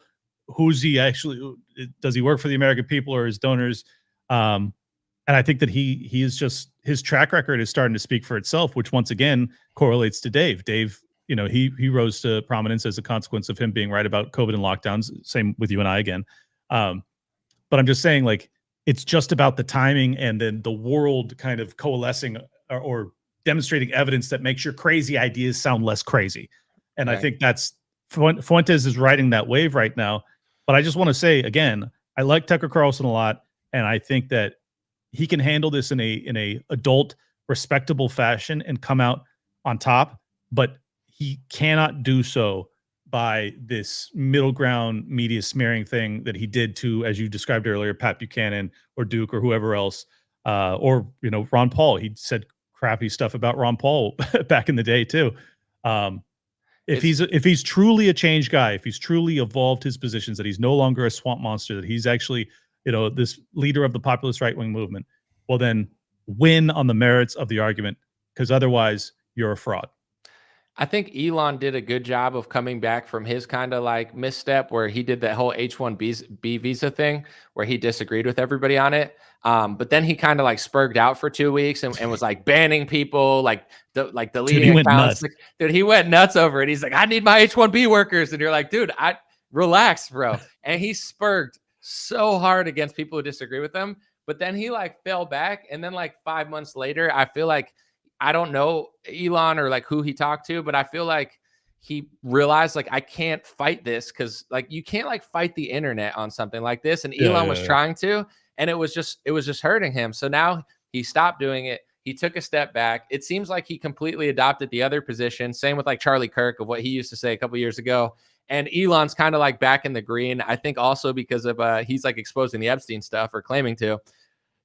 Who's he actually? Does he work for the American people or his donors? And I think that he is just, his track record is starting to speak for itself, which once again correlates to Dave. Dave, you know, he rose to prominence as a consequence of him being right about COVID and lockdowns. Same with you and I again. But I'm just saying, like, it's just about the timing and then the world kind of coalescing or demonstrating evidence that makes your crazy ideas sound less crazy. And right. I think that's Fuentes is riding that wave right now. But I just want to say again, I like Tucker Carlson a lot, and I think that he can handle this in a adult, respectable fashion and come out on top. But he cannot do so by this middle ground media smearing thing that he did to, as you described earlier, Pat Buchanan or Duke or whoever else, or, you know, Ron Paul. He said crappy stuff about Ron Paul back in the day too. If he's truly a change guy, if he's truly evolved his positions, that he's no longer a swamp monster, that he's actually, you know, this leader of the populist right-wing movement, well then win on the merits of the argument, because otherwise you're a fraud. I think Elon did a good job of coming back from his kind of like misstep where he did that whole H-1B visa thing where he disagreed with everybody on it. But then he kind of like spurged out for 2 weeks and was like banning people, like deleting accounts. Dude, he went nuts over it. He's like, I need my H-1B workers. And you're like, dude, relax, bro. And he spurged so hard against people who disagree with him. But then he like fell back. And then like 5 months later, I feel like, I don't know Elon or like who he talked to, but I feel like he realized like, I can't fight this because like you can't like fight the internet on something like this. And Elon was trying to, and it was just hurting him. So now he stopped doing it. He took a step back. It seems like he completely adopted the other position. Same with like Charlie Kirk of what he used to say a couple years ago. And Elon's kind of like back in the green. I think also because of he's like exposing the Epstein stuff or claiming to.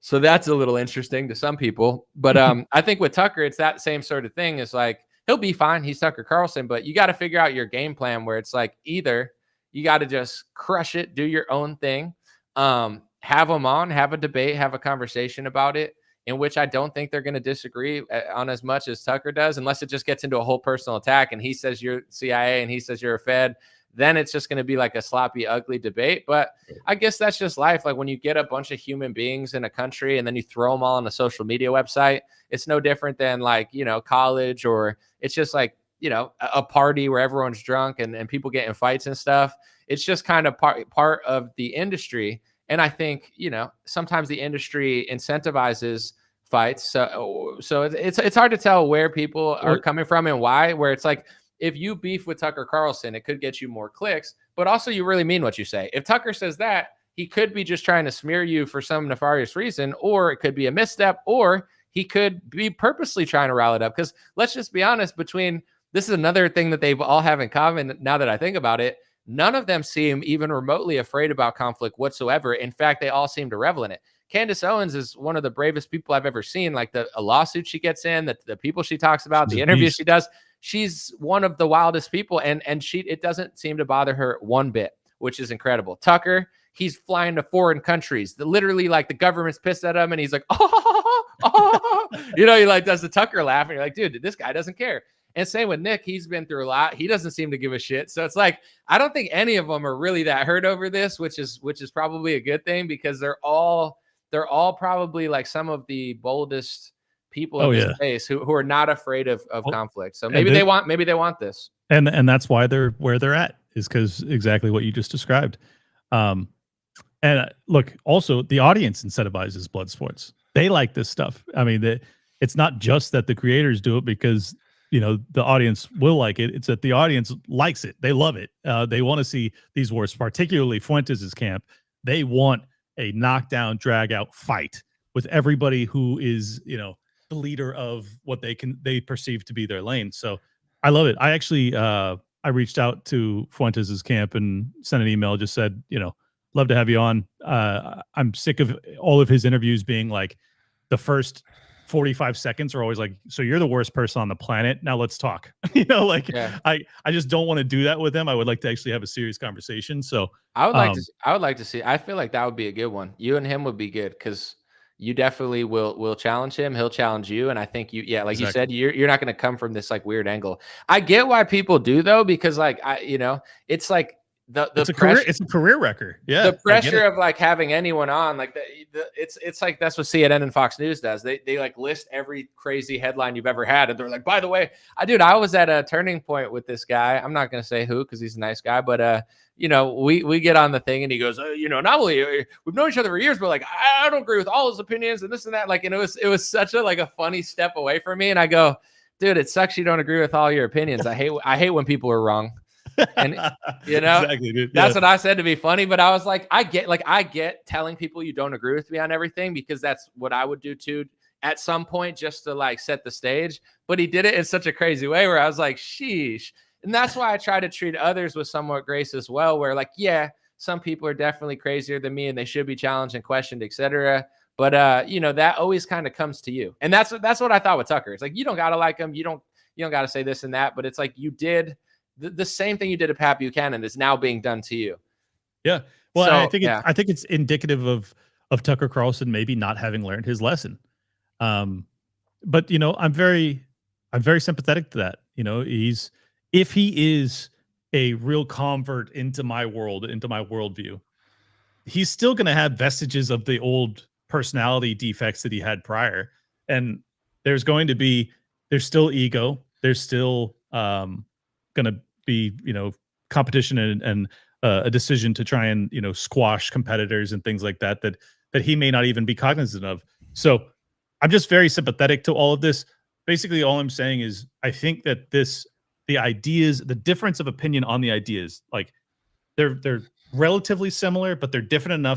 So that's a little interesting to some people. But I think with Tucker, it's that same sort of thing. It's like, he'll be fine. He's Tucker Carlson, but you got to figure out your game plan where it's like, either you got to just crush it, do your own thing, have them on, have a debate, have a conversation about it, in which I don't think they're going to disagree on as much as Tucker does, unless it just gets into a whole personal attack and he says you're CIA and he says you're a Fed. Then it's just going to be like a sloppy, ugly debate. But I guess that's just life. Like when you get a bunch of human beings in a country and then you throw them all on a social media website, it's no different than like, you know, college, or it's just like, you know, a party where everyone's drunk and people get in fights and stuff. It's just kind of part of the industry. And I think, you know, sometimes the industry incentivizes fights. So it's hard to tell where people are coming from and why, where it's like, if you beef with Tucker Carlson, it could get you more clicks, but also you really mean what you say. If Tucker says that, he could be just trying to smear you for some nefarious reason, or it could be a misstep, or he could be purposely trying to rile it up. Because let's just be honest, this is another thing that they all have in common. Now that I think about it, none of them seem even remotely afraid about conflict whatsoever. In fact, they all seem to revel in it. Candace Owens is one of the bravest people I've ever seen. Like a lawsuit she gets in, the people she talks about, the interviews she does. She's one of the wildest people, and it doesn't seem to bother her one bit, which is incredible. Tucker, he's flying to foreign countries. Literally, like the government's pissed at him, and he's like, he like does the Tucker laugh, and you're like, dude, this guy doesn't care. And same with Nick, he's been through a lot. He doesn't seem to give a shit. So it's like, I don't think any of them are really that hurt over this, which is probably a good thing, because they're all probably like some of the boldest people in this space who are not afraid of conflict. So maybe they want this. And that's why they're where they're at, is because exactly what you just described. And look, also the audience incentivizes blood sports. They like this stuff. I mean, it's not just that the creators do it because, the audience will like it. It's that the audience likes it. They love it. They want to see these wars, particularly Fuentes' camp. They want a knockdown, drag out fight with everybody who is, the leader of what they perceive to be their lane. So I love it. I actually, I reached out to Fuentes' camp and sent an email, just said, love to have you on. I'm sick of all of his interviews being like, the first 45 seconds are always like, so you're the worst person on the planet. Now let's talk. I just don't want to do that with him. I would like to actually have a serious conversation. So I would like to see, I feel like that would be a good one. You and him would be good, because you definitely will challenge him. He'll challenge you. And I think you said, you're not going to come from this like weird angle. I get why people do though, because like, it's like, it's a career record. Yeah. The pressure of like having anyone on, like it's like, that's what CNN and Fox News does. They like list every crazy headline you've ever had. And they're like, by the way, I was at a turning point with this guy. I'm not going to say who, cause he's a nice guy, but we get on the thing and he goes, not only we've known each other for years, but like, I don't agree with all his opinions and this and that. Like, and it was such a funny step away from me. And I go, dude, it sucks you don't agree with all your opinions. I hate when people are wrong. And exactly, dude. That's what I said to be funny, but I was like, I get telling people you don't agree with me on everything, because that's what I would do too at some point, just to like set the stage. But he did it in such a crazy way where I was like, sheesh. And that's why I try to treat others with somewhat grace as well, where like, yeah, some people are definitely crazier than me and they should be challenged and questioned, etc. But that always kind of comes to you. And that's what I thought with Tucker. It's like, you don't gotta like him, you don't gotta say this and that, but it's like, you did the same thing you did to Pat Buchanan is now being done to you. Yeah. Well, so, I think it's indicative of Tucker Carlson maybe not having learned his lesson. But I'm very sympathetic to that. If he is a real convert into my world, into my worldview, he's still going to have vestiges of the old personality defects that he had prior. And there's still ego. There's still going to be, competition and a decision to try and, squash competitors and things like that he may not even be cognizant of. So I'm just very sympathetic to all of this. Basically, all I'm saying is I think that the ideas, the difference of opinion on the ideas, like they're relatively similar, but they're different enough